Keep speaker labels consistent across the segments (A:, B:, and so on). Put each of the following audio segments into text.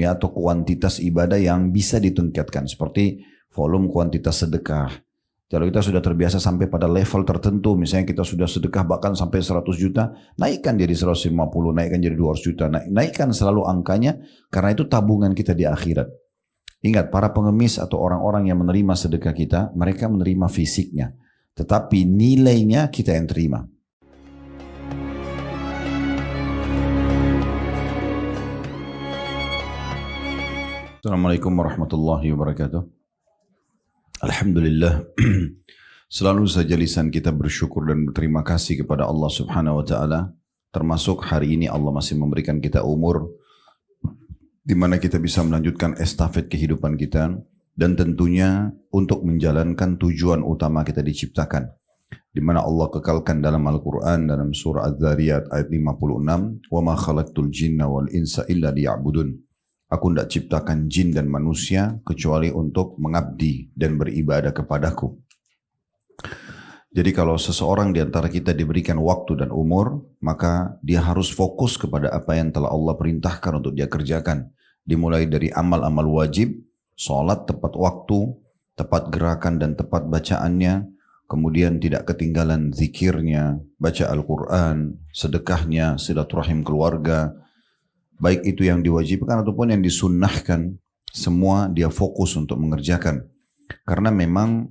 A: ya, atau kuantitas ibadah yang bisa ditingkatkan seperti volume kuantitas sedekah. Kalau kita sudah terbiasa sampai pada level tertentu, misalnya kita sudah sedekah bahkan sampai 100 juta, naikkan jadi 150, naikkan jadi 200 juta, naikkan selalu angkanya, karena itu tabungan kita di akhirat. Ingat, para pengemis atau orang-orang yang menerima sedekah kita, mereka menerima fisiknya, tetapi nilainya kita yang terima. Assalamualaikum warahmatullahi wabarakatuh. Alhamdulillah, selalu saja lisan kita bersyukur dan berterima kasih kepada Allah Subhanahu wa Ta'ala. Termasuk hari ini Allah masih memberikan kita umur di mana kita bisa melanjutkan estafet kehidupan kita, dan tentunya untuk menjalankan tujuan utama kita diciptakan, di mana Allah kekalkan dalam Al-Quran dalam surah Az-Zariyat ayat 56, wa ma khalaqtul jinna wal insa illa liya'budun. Aku tidak ciptakan jin dan manusia kecuali untuk mengabdi dan beribadah kepadaku. Jadi kalau seseorang di antara kita diberikan waktu dan umur, maka dia harus fokus kepada apa yang telah Allah perintahkan untuk dia kerjakan. Dimulai dari amal-amal wajib, sholat tepat waktu, tepat gerakan dan tepat bacaannya, kemudian tidak ketinggalan zikirnya, baca Al-Quran, sedekahnya, silaturahim keluarga, baik itu yang diwajibkan ataupun yang disunnahkan, semua dia fokus untuk mengerjakan. Karena memang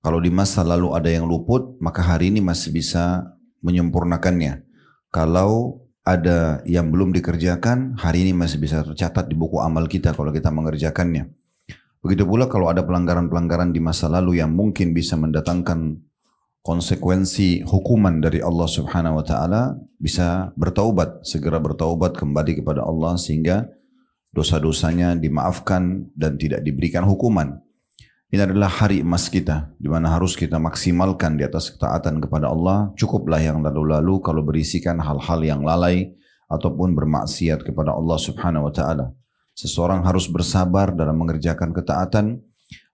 A: kalau di masa lalu ada yang luput, maka hari ini masih bisa menyempurnakannya. Kalau ada yang belum dikerjakan, hari ini masih bisa tercatat di buku amal kita kalau kita mengerjakannya. Begitu pula kalau ada pelanggaran-pelanggaran di masa lalu yang mungkin bisa mendatangkan konsekuensi hukuman dari Allah Subhanahu wa Ta'ala, bisa bertaubat, segera bertaubat kembali kepada Allah sehingga dosa-dosanya dimaafkan dan tidak diberikan hukuman. Ini adalah hari emas kita, di mana harus kita maksimalkan di atas ketaatan kepada Allah. Cukuplah yang lalu-lalu kalau berisikan hal-hal yang lalai ataupun bermaksiat kepada Allah Subhanahu wa Ta'ala. Seseorang harus bersabar dalam mengerjakan ketaatan,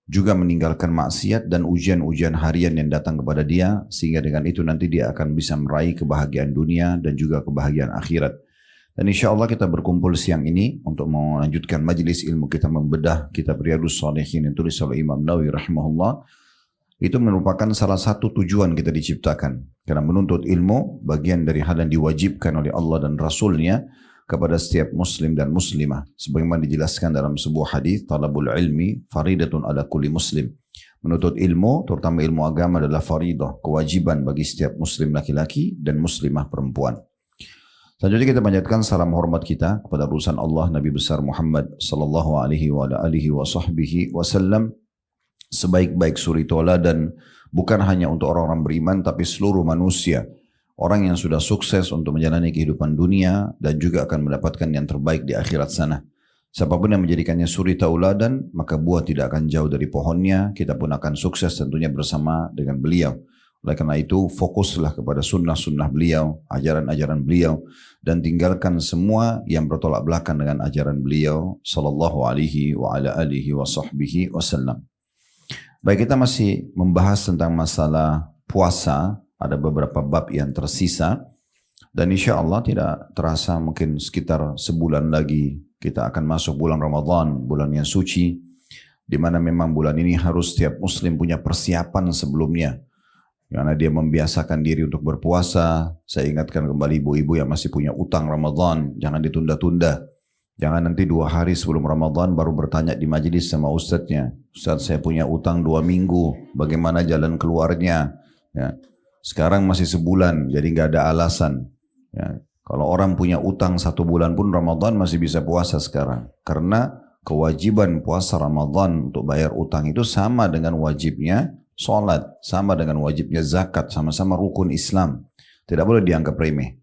A: juga meninggalkan maksiat dan ujian-ujian harian yang datang kepada dia, sehingga dengan itu nanti dia akan bisa meraih kebahagiaan dunia dan juga kebahagiaan akhirat. Dan insya Allah kita berkumpul siang ini untuk melanjutkan majelis ilmu kita membedah kitab Riyadhus Shalihin yang tulis oleh Imam Nawawi rahimahullah. Itu merupakan salah satu tujuan kita diciptakan, karena menuntut ilmu bagian dari hal yang diwajibkan oleh Allah dan Rasulnya kepada setiap muslim dan muslimah. Sebagaimana dijelaskan dalam sebuah hadis, talabul ilmi faridatun ala kulli muslim. Menuntut ilmu, terutama ilmu agama, adalah faridah, kewajiban bagi setiap muslim laki-laki dan muslimah perempuan. Selanjutnya kita panjatkan salam hormat kita kepada utusan Allah Nabi besar Muhammad sallallahu alaihi wa alihi wa sahbihi wasallam, sebaik-baik suri tauladan bukan hanya untuk orang-orang beriman tapi seluruh manusia. Orang yang sudah sukses untuk menjalani kehidupan dunia dan juga akan mendapatkan yang terbaik di akhirat sana. Siapapun yang menjadikannya suri tauladan, maka buah tidak akan jauh dari pohonnya. Kita pun akan sukses tentunya bersama dengan beliau. Oleh karena itu, fokuslah kepada sunnah-sunnah beliau, ajaran-ajaran beliau, dan tinggalkan semua yang bertolak belakang dengan ajaran beliau sallallahu alaihi wa ala alihi wa sahbihi wasallam. Baik, kita masih membahas tentang masalah puasa. Ada beberapa bab yang tersisa, dan insya Allah tidak terasa mungkin sekitar sebulan lagi kita akan masuk bulan Ramadan, bulan yang suci, di mana memang bulan ini harus setiap muslim punya persiapan sebelumnya, karena dia membiasakan diri untuk berpuasa. Saya ingatkan kembali ibu-ibu yang masih punya utang Ramadan, jangan ditunda-tunda. Jangan nanti 2 hari sebelum Ramadan baru bertanya di majelis sama ustadznya, Ustadz saya punya utang 2 minggu, bagaimana jalan keluarnya? Ya. Sekarang masih sebulan, jadi nggak ada alasan. Ya, kalau orang punya utang 1 bulan pun Ramadan masih bisa puasa sekarang. Karena kewajiban puasa Ramadan untuk bayar utang itu sama dengan wajibnya sholat, sama dengan wajibnya zakat, sama-sama rukun Islam. Tidak boleh dianggap remeh.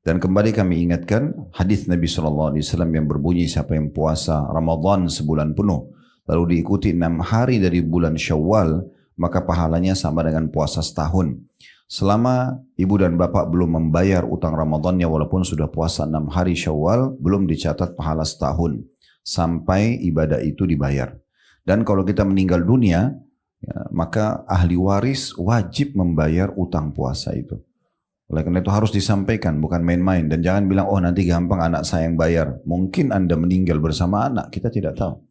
A: Dan kembali kami ingatkan hadis Nabi SAW yang berbunyi, siapa yang puasa Ramadan sebulan penuh, lalu diikuti 6 hari dari bulan Syawal, maka pahalanya sama dengan puasa setahun. Selama ibu dan bapak belum membayar utang Ramadannya walaupun sudah puasa 6 hari Syawal, belum dicatat pahala setahun sampai ibadah itu dibayar. Dan kalau kita meninggal dunia, ya, maka ahli waris wajib membayar utang puasa itu. Oleh karena itu harus disampaikan, bukan main-main. Dan jangan bilang, oh nanti gampang anak saya yang bayar. Mungkin Anda meninggal bersama anak, kita tidak tahu.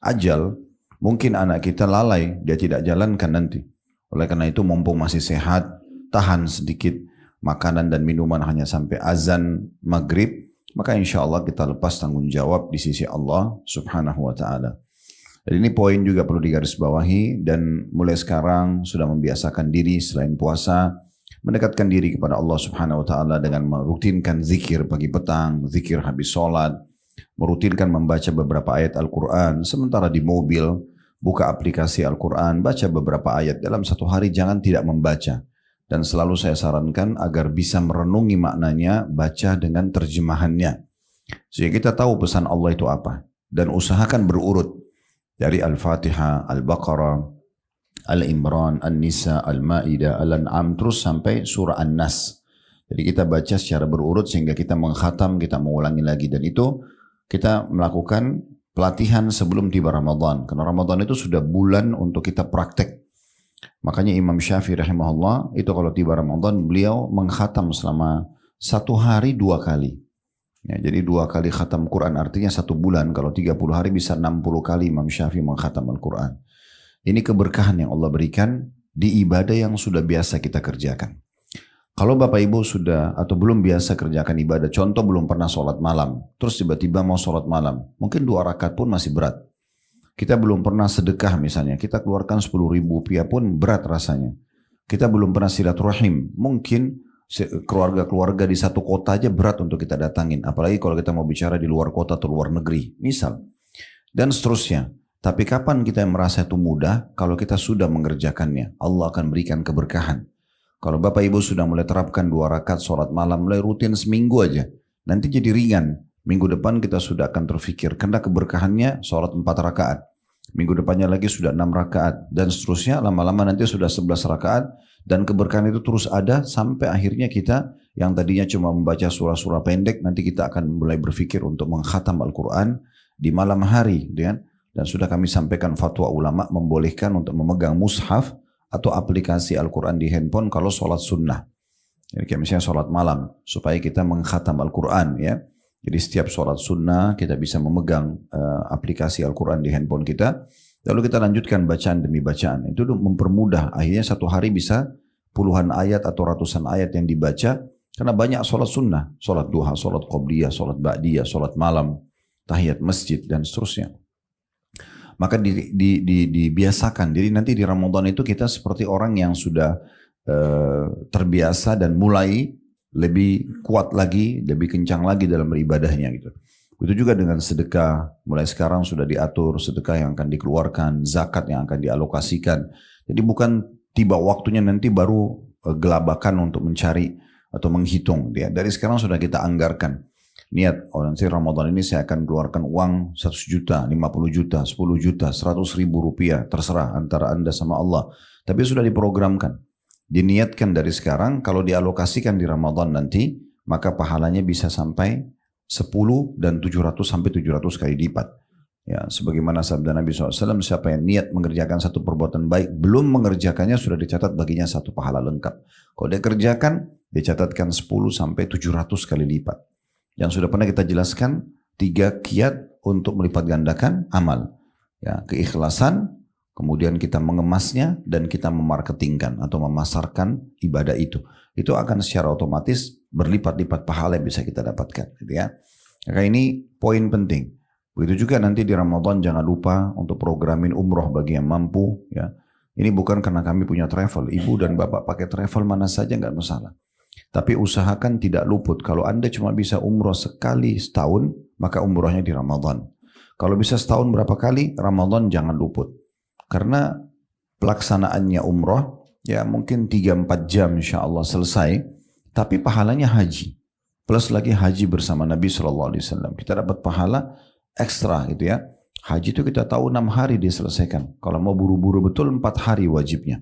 A: Ajal, mungkin anak kita lalai, dia tidak jalankan nanti. Oleh karena itu mumpung masih sehat, tahan sedikit makanan dan minuman hanya sampai azan maghrib, maka insya Allah kita lepas tanggung jawab di sisi Allah subhanahu wa ta'ala. Dan ini poin juga perlu digarisbawahi, dan mulai sekarang sudah membiasakan diri selain puasa, mendekatkan diri kepada Allah subhanahu wa ta'ala dengan merutinkan zikir pagi petang, zikir habis sholat, merutinkan membaca beberapa ayat Al-Quran, sementara di mobil, buka aplikasi Al-Quran, baca beberapa ayat dalam satu hari, jangan tidak membaca. Dan selalu saya sarankan agar bisa merenungi maknanya, baca dengan terjemahannya. Sehingga kita tahu pesan Allah itu apa. Dan usahakan berurut dari Al-Fatihah, Al-Baqarah, Al-Imran, An-Nisa, Al-Ma'idah, Al-An'am, terus sampai surah An-Nas. Jadi kita baca secara berurut sehingga kita mengkhatam, kita mengulangi lagi. Dan itu kita melakukan pelatihan sebelum tiba Ramadan. Karena Ramadan itu sudah bulan untuk kita praktek. Makanya Imam Syafi'i rahimahullah, itu kalau tiba Ramadan, beliau mengkhatam selama 1 hari 2 kali. Ya, jadi 2 kali khatam Quran, artinya 1 bulan. Kalau 30 hari bisa 60 kali Imam Syafi'i mengkhatam Al-Quran. Ini keberkahan yang Allah berikan di ibadah yang sudah biasa kita kerjakan. Kalau Bapak Ibu sudah atau belum biasa kerjakan ibadah, contoh belum pernah sholat malam, terus tiba-tiba mau sholat malam, mungkin 2 rakaat pun masih berat. Kita belum pernah sedekah misalnya, kita keluarkan 10.000 rupiah pun berat rasanya. Kita belum pernah silaturahim, mungkin keluarga-keluarga di satu kota aja berat untuk kita datangin. Apalagi kalau kita mau bicara di luar kota atau luar negeri, misal. Dan seterusnya. Tapi kapan kita merasa itu mudah? Kalau kita sudah mengerjakannya, Allah akan berikan keberkahan. Kalau Bapak Ibu sudah mulai terapkan 2 rakaat sholat malam, mulai rutin seminggu aja, nanti jadi ringan. Minggu depan kita sudah akan terfikir, karena keberkahannya sholat 4 rakaat. Minggu depannya lagi sudah 6 rakaat. Dan seterusnya, lama-lama nanti sudah 11 rakaat. Dan keberkahan itu terus ada sampai akhirnya kita yang tadinya cuma membaca surah-surah pendek, nanti kita akan mulai berfikir untuk mengkhatam Al-Quran di malam hari. Dan sudah kami sampaikan fatwa ulama membolehkan untuk memegang mushaf atau aplikasi Al-Quran di handphone kalau sholat sunnah. Jadi kayak misalnya sholat malam, supaya kita mengkhatam Al-Quran ya. Jadi setiap sholat sunnah kita bisa memegang aplikasi Al-Quran di handphone kita. Lalu kita lanjutkan bacaan demi bacaan. Itu mempermudah. Akhirnya 1 hari bisa puluhan ayat atau ratusan ayat yang dibaca. Karena banyak sholat sunnah. Sholat duha, sholat qobliyah, sholat ba'diyah, sholat malam, tahiyat masjid dan seterusnya. Maka dibiasakan. Jadi nanti di Ramadan itu kita seperti orang yang sudah terbiasa dan mulai lebih kuat lagi, lebih kencang lagi dalam beribadahnya gitu. Itu juga dengan sedekah, mulai sekarang sudah diatur sedekah yang akan dikeluarkan, zakat yang akan dialokasikan. Jadi bukan tiba waktunya nanti baru gelabakan untuk mencari atau menghitung. Ya. Dari sekarang sudah kita anggarkan. Niat, nanti Ramadan ini saya akan keluarkan uang 100 juta, 50 juta, 10 juta, 100 ribu rupiah, terserah antara Anda sama Allah. Tapi sudah diprogramkan. Diniatkan dari sekarang, kalau dialokasikan di Ramadan nanti, maka pahalanya bisa sampai 10 dan 700 sampai 700 kali lipat. Ya, sebagaimana sabda Nabi SAW, siapa yang niat mengerjakan satu perbuatan baik, belum mengerjakannya sudah dicatat baginya 1 pahala lengkap. Kalau dia kerjakan, dicatatkan 10 sampai 700 kali lipat. Yang sudah pernah kita jelaskan, 3 kiat untuk melipat gandakan amal. Ya, keikhlasan, kemudian kita mengemasnya dan kita memarketingkan atau memasarkan ibadah itu. Itu akan secara otomatis berlipat-lipat pahala yang bisa kita dapatkan. Gitu ya. Maka ini poin penting. Begitu juga nanti di Ramadan jangan lupa untuk programin umroh bagi yang mampu. Ya. Ini bukan karena kami punya travel. Ibu dan bapak pakai travel mana saja nggak masalah. Tapi usahakan tidak luput. Kalau Anda cuma bisa umroh sekali setahun, maka umrohnya di Ramadan. Kalau bisa setahun berapa kali, Ramadan jangan luput. Karena pelaksanaannya umroh, ya mungkin 3-4 jam insya Allah selesai. Tapi pahalanya haji. Plus lagi haji bersama Nabi SAW. Kita dapat pahala ekstra gitu ya. Haji itu kita tahu 6 hari diselesaikan. Kalau mau buru-buru betul 4 hari wajibnya.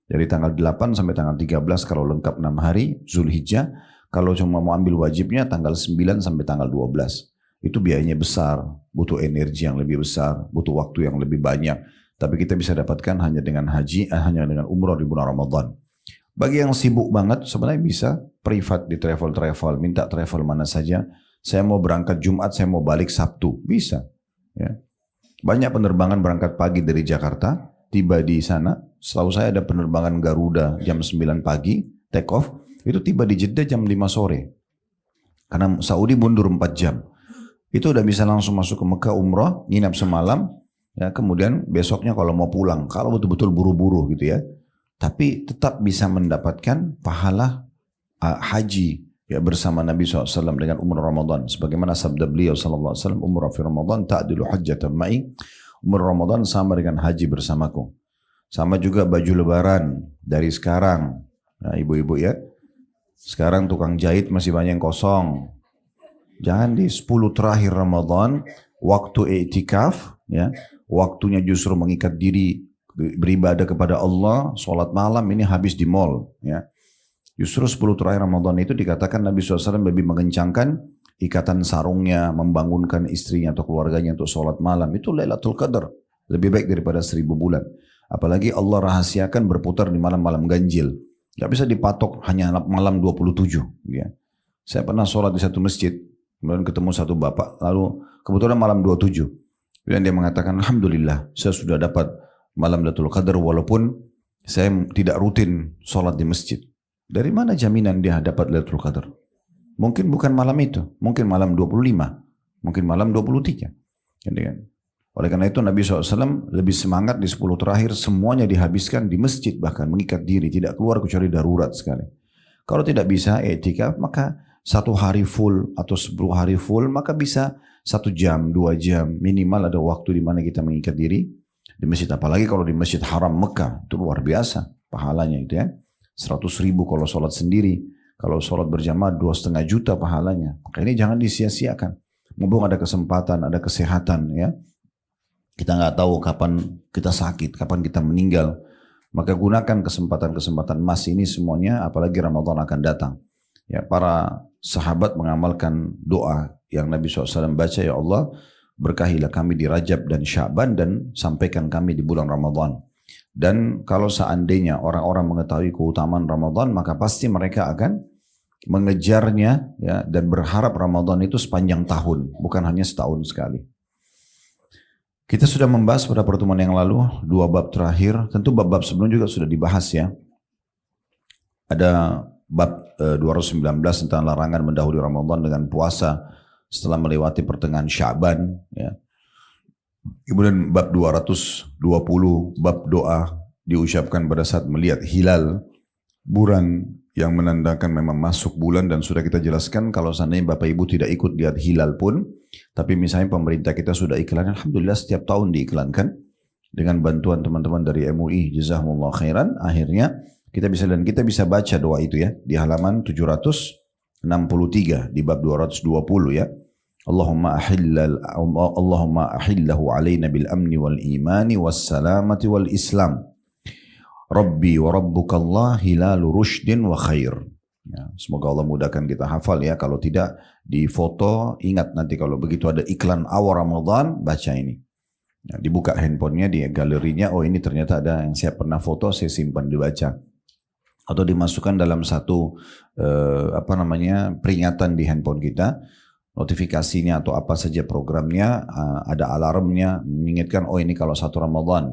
A: Dari tanggal 8 sampai tanggal 13 kalau lengkap 6 hari Zulhijjah. Kalau cuma mau ambil wajibnya tanggal 9 sampai tanggal 12. Itu biayanya besar, butuh energi yang lebih besar, butuh waktu yang lebih banyak. Tapi kita bisa dapatkan hanya dengan haji, hanya dengan umroh di bulan Ramadan. Bagi yang sibuk banget sebenarnya bisa privat di travel, minta travel mana saja. Saya mau berangkat Jumat, saya mau balik Sabtu, bisa. Ya. Banyak penerbangan berangkat pagi dari Jakarta, tiba di sana. Setahu saya ada penerbangan Garuda jam 9 pagi, take off, itu tiba di Jeddah jam 5 sore. Karena Saudi mundur 4 jam. Itu udah bisa langsung masuk ke Mekah umrah, nginap semalam, ya, kemudian besoknya kalau mau pulang, kalau betul-betul buru-buru gitu ya. Tapi tetap bisa mendapatkan pahala haji ya bersama Nabi SAW dengan umrah Ramadan. Sebagaimana sabda beliau SAW, umrah fi Ramadan ta'dilu hajjatan ma'i. Umrah Ramadan sama dengan haji bersamaku. Sama juga baju lebaran dari sekarang. Nah, ibu-ibu ya. Sekarang tukang jahit masih banyak yang kosong. Jangan di 10 terakhir Ramadan, waktu i'tikaf, ya, waktunya justru mengikat diri beribadah kepada Allah, sholat malam ini habis di mall. Ya. Justru 10 terakhir Ramadan itu dikatakan Nabi SAW lebih mengencangkan ikatan sarungnya, membangunkan istrinya atau keluarganya untuk sholat malam. Itu Lailatul Qadar. Lebih baik daripada 1000 bulan. Apalagi Allah rahasiakan berputar di malam-malam ganjil. Gak bisa dipatok hanya malam 27. Ya. Saya pernah sholat di satu masjid, kemudian ketemu satu bapak, lalu kebetulan malam 27. Kemudian dia mengatakan, Alhamdulillah, saya sudah dapat malam Lailatul Qadar walaupun saya tidak rutin sholat di masjid. Dari mana jaminan dia dapat Lailatul Qadar? Mungkin bukan malam itu, mungkin malam 25, mungkin malam 23. Oleh karena itu Nabi SAW lebih semangat di 10 terakhir semuanya dihabiskan di masjid, bahkan mengikat diri, tidak keluar kecuali darurat sekali. Kalau tidak bisa i'tikaf, maka 1 hari full atau 10 hari full, maka bisa 1 jam, 2 jam, minimal ada waktu di mana kita mengikat diri di masjid. Apalagi kalau di Masjid Haram Mekah, itu luar biasa pahalanya itu ya. 100.000 kalau sholat sendiri, kalau sholat berjamaah 2,5 juta pahalanya. Maka ini jangan disia-siakan. Mumpung ada kesempatan, ada kesehatan ya. Kita nggak tahu kapan kita sakit, kapan kita meninggal. Maka gunakan kesempatan-kesempatan emas ini semuanya, apalagi Ramadan akan datang. Ya, para sahabat mengamalkan doa yang Nabi SAW baca, ya Allah, berkahilah kami di Rajab dan Sya'ban dan sampaikan kami di bulan Ramadan. Dan kalau seandainya orang-orang mengetahui keutamaan Ramadan, maka pasti mereka akan mengejarnya ya, dan berharap Ramadan itu sepanjang tahun, bukan hanya setahun sekali. Kita sudah membahas pada pertemuan yang lalu 2 bab terakhir, tentu bab-bab sebelumnya juga sudah dibahas ya. Ada bab 219 tentang larangan mendahului Ramadan dengan puasa setelah melewati pertengahan Sya'ban ya. Kemudian bab 220, bab doa diucapkan pada saat melihat hilal, bulan yang menandakan memang masuk bulan, dan sudah kita jelaskan kalau seandainya Bapak Ibu tidak ikut lihat hilal pun, tapi misalnya pemerintah kita sudah iklan, Alhamdulillah setiap tahun diiklankan dengan bantuan teman-teman dari MUI, jazakumullah khairan, akhirnya kita bisa baca doa itu ya di halaman 763 di bab 220 ya. Allahumma ahillahu alaina bil amni wal imani was salamati wal islam. Rabbi wa rabbuka Allah hilalu rushdin wa khair. Ya, semoga Allah mudahkan kita hafal ya. Kalau tidak di foto, ingat nanti kalau begitu ada iklan awal Ramadan, baca ini. Ya, dibuka handphonenya di galerinya, oh ini ternyata ada yang saya pernah foto, saya simpan dibaca. Atau dimasukkan dalam satu peringatan di handphone kita. Notifikasinya atau apa saja programnya, ada alarmnya mengingatkan, oh ini kalau 1 Ramadan.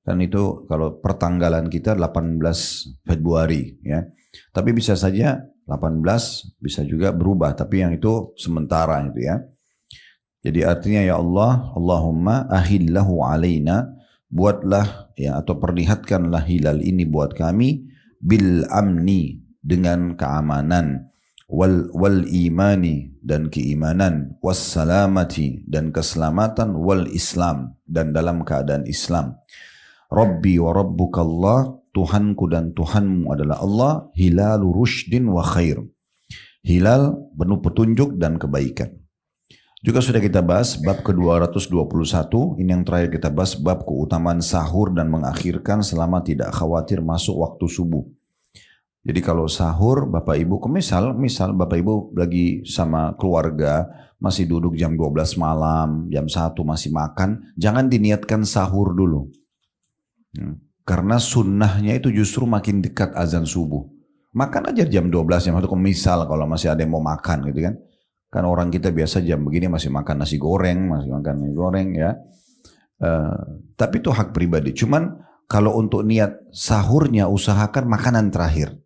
A: Dan itu kalau pertanggalan kita 18 Februari ya. Tapi bisa saja 18 bisa juga berubah, tapi yang itu sementara itu ya. Jadi artinya ya Allah, Allahumma ahillahu alaina, buatlah ya atau perlihatkanlah hilal ini buat kami bil amni, dengan keamanan, wal imani, dan keimanan, was salamati, dan keselamatan, wal islam, dan dalam keadaan Islam. Rabbi wa rabbuka Allah, Tuhanku dan Tuhanmu adalah Allah, hilalu rushdin wa khair, hilal penuh petunjuk dan kebaikan. Juga sudah kita bahas bab ke-221, ini yang terakhir kita bahas, bab keutamaan sahur dan mengakhirkan selama tidak khawatir masuk waktu subuh. Jadi kalau sahur Bapak Ibu, misal Bapak Ibu lagi sama keluarga, masih duduk jam 12 malam, jam 1 masih makan, jangan diniatkan sahur dulu. Karena sunnahnya itu justru makin dekat azan subuh. Makan aja jam 12 jam 1 misal kalau masih ada yang mau makan gitu kan. Kan orang kita biasa jam begini masih makan nasi goreng, masih makan nasi goreng ya. Tapi itu hak pribadi. Cuman kalau untuk niat sahurnya usahakan makanan terakhir.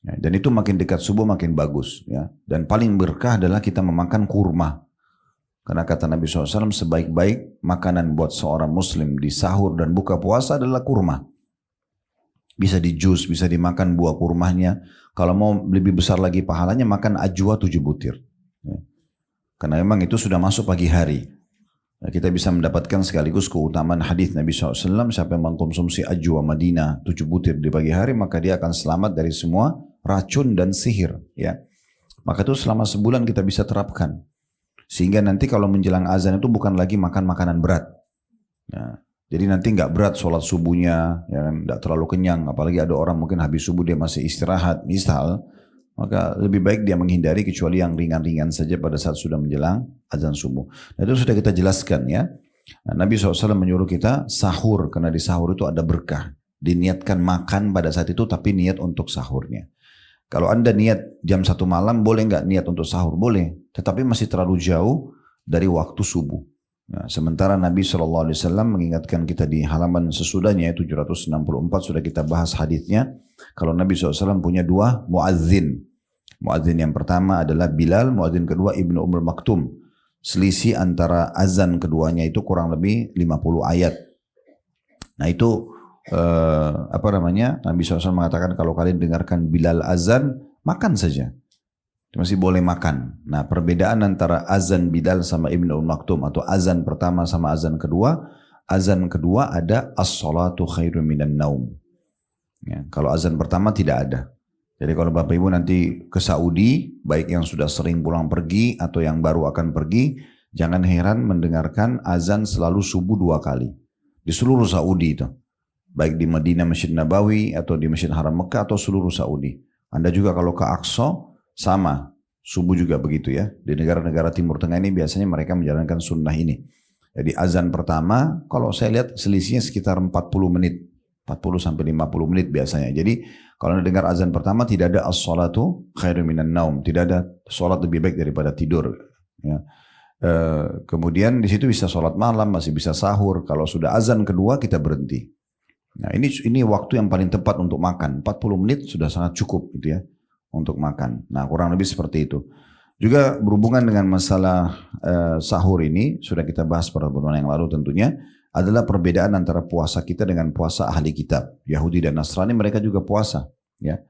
A: Ya, dan itu makin dekat subuh makin bagus. Ya. Dan paling berkah adalah kita memakan kurma. Karena kata Nabi SAW sebaik-baik makanan buat seorang muslim di sahur dan buka puasa adalah kurma. Bisa di jus, bisa dimakan buah kurmanya. Kalau mau lebih besar lagi pahalanya makan ajwa 7 butir. Ya. Karena memang itu sudah masuk pagi hari. Kita bisa mendapatkan sekaligus keutamaan hadis Nabi SAW, siapa yang mengkonsumsi ajwa Madinah 7 butir di pagi hari, maka dia akan selamat dari semua racun dan sihir. Ya. Maka itu selama sebulan kita bisa terapkan. Sehingga nanti kalau menjelang azan itu bukan lagi makan makanan berat. Ya. Jadi nanti nggak berat sholat subuhnya, ya kan, nggak terlalu kenyang. Apalagi ada orang mungkin habis subuh dia masih istirahat, misal. Maka lebih baik dia menghindari kecuali yang ringan-ringan saja pada saat sudah menjelang azan subuh. Nah, itu sudah kita jelaskan ya. Nah, Nabi SAW menyuruh kita sahur karena di sahur itu ada berkah. Diniatkan makan pada saat itu tapi niat untuk sahurnya. Kalau Anda niat jam 1 malam boleh nggak niat untuk sahur? Boleh. Tetapi masih terlalu jauh dari waktu subuh. Nah, sementara Nabi SAW mengingatkan kita di halaman sesudahnya 764 sudah kita bahas hadisnya. Kalau Nabi SAW punya 2 muadzin. Muadzin yang pertama adalah Bilal, muadzin kedua Ibnu Umm Maktum. Selisih antara azan keduanya itu kurang lebih 50 ayat. Nah itu Nabi SAW mengatakan kalau kalian dengarkan Bilal azan, makan saja. Masih boleh makan. Nah perbedaan antara azan Bilal sama Ibnu Umm Maktum atau azan pertama sama azan kedua ada as-salatu khairun minan naum. Ya, kalau azan pertama tidak ada. Jadi kalau Bapak Ibu nanti ke Saudi, baik yang sudah sering pulang pergi atau yang baru akan pergi, jangan heran mendengarkan azan selalu subuh 2 kali. Di seluruh Saudi itu. Baik di Madinah Masjid Nabawi atau di Masjid Haram Mekah atau seluruh Saudi. Anda juga kalau ke Aqsa, sama. Subuh juga begitu ya. Di negara-negara Timur Tengah ini biasanya mereka menjalankan sunnah ini. Jadi azan pertama, kalau saya lihat selisihnya sekitar 40 menit. 40 sampai 50 menit biasanya. Jadi kalau Anda dengar azan pertama tidak ada as-salatu khairun minan naum, tidak ada salat lebih baik daripada tidur. Ya. Kemudian di situ bisa salat malam, masih bisa sahur. Kalau sudah azan kedua kita berhenti. Nah ini waktu yang paling tepat untuk makan. 40 menit sudah sangat cukup gitu ya untuk makan. Nah kurang lebih seperti itu. Juga berhubungan dengan masalah sahur ini sudah kita bahas pada pertemuan yang lalu tentunya. Adalah perbedaan antara puasa kita dengan puasa ahli kitab. Yahudi dan Nasrani mereka juga puasa. Ya.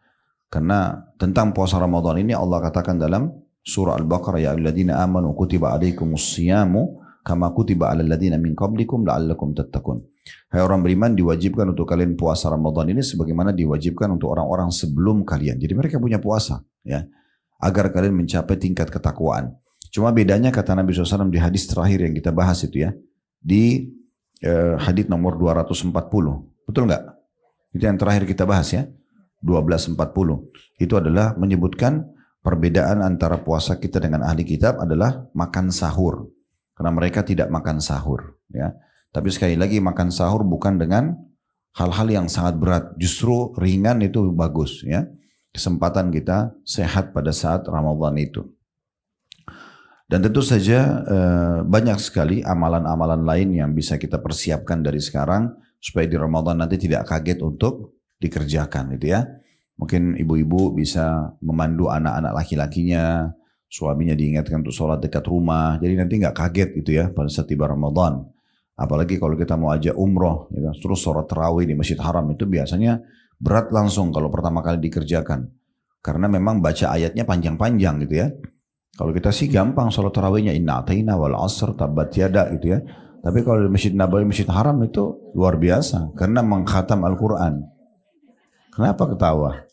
A: Karena tentang puasa Ramadan ini Allah katakan dalam surah Al-Baqarah, ya ayyuhalladzina amanu kutiba alaikumus siyamu kama kutiba alal ladzina min qablikum la'allakum tattaqun. Hai orang beriman, diwajibkan untuk kalian puasa Ramadan ini sebagaimana diwajibkan untuk orang-orang sebelum kalian. Jadi mereka punya puasa, ya, agar kalian mencapai tingkat ketakwaan. Cuma bedanya kata Nabi SAW di hadis terakhir yang kita bahas itu ya, di hadits nomor 240. Betul nggak? Itu yang terakhir kita bahas ya. 1240. Itu adalah menyebutkan perbedaan antara puasa kita dengan ahli kitab adalah makan sahur. Karena mereka tidak makan sahur. Ya. Tapi sekali lagi makan sahur bukan dengan hal-hal yang sangat berat. Justru ringan itu bagus. Ya. Kesempatan kita sehat pada saat Ramadan itu. Dan tentu saja banyak sekali amalan-amalan lain yang bisa kita persiapkan dari sekarang supaya di Ramadan nanti tidak kaget untuk dikerjakan gitu ya. Mungkin ibu-ibu bisa memandu anak-anak laki-lakinya, suaminya diingatkan untuk sholat dekat rumah. Jadi nanti nggak kaget gitu ya pada saat tiba Ramadan. Apalagi kalau kita mau ajak umroh, ya, terus sholat tarawih di Masjid Haram itu biasanya berat langsung kalau pertama kali dikerjakan. Karena memang baca ayatnya panjang-panjang gitu ya. Kalau kita sih gampang sholat tarawihnya inna ataina wal asr tabat yada gitu ya. Tapi kalau di Masjid Nabawi, Masjid Haram itu luar biasa karena mengkhatam Al-Quran. Kenapa ketawa?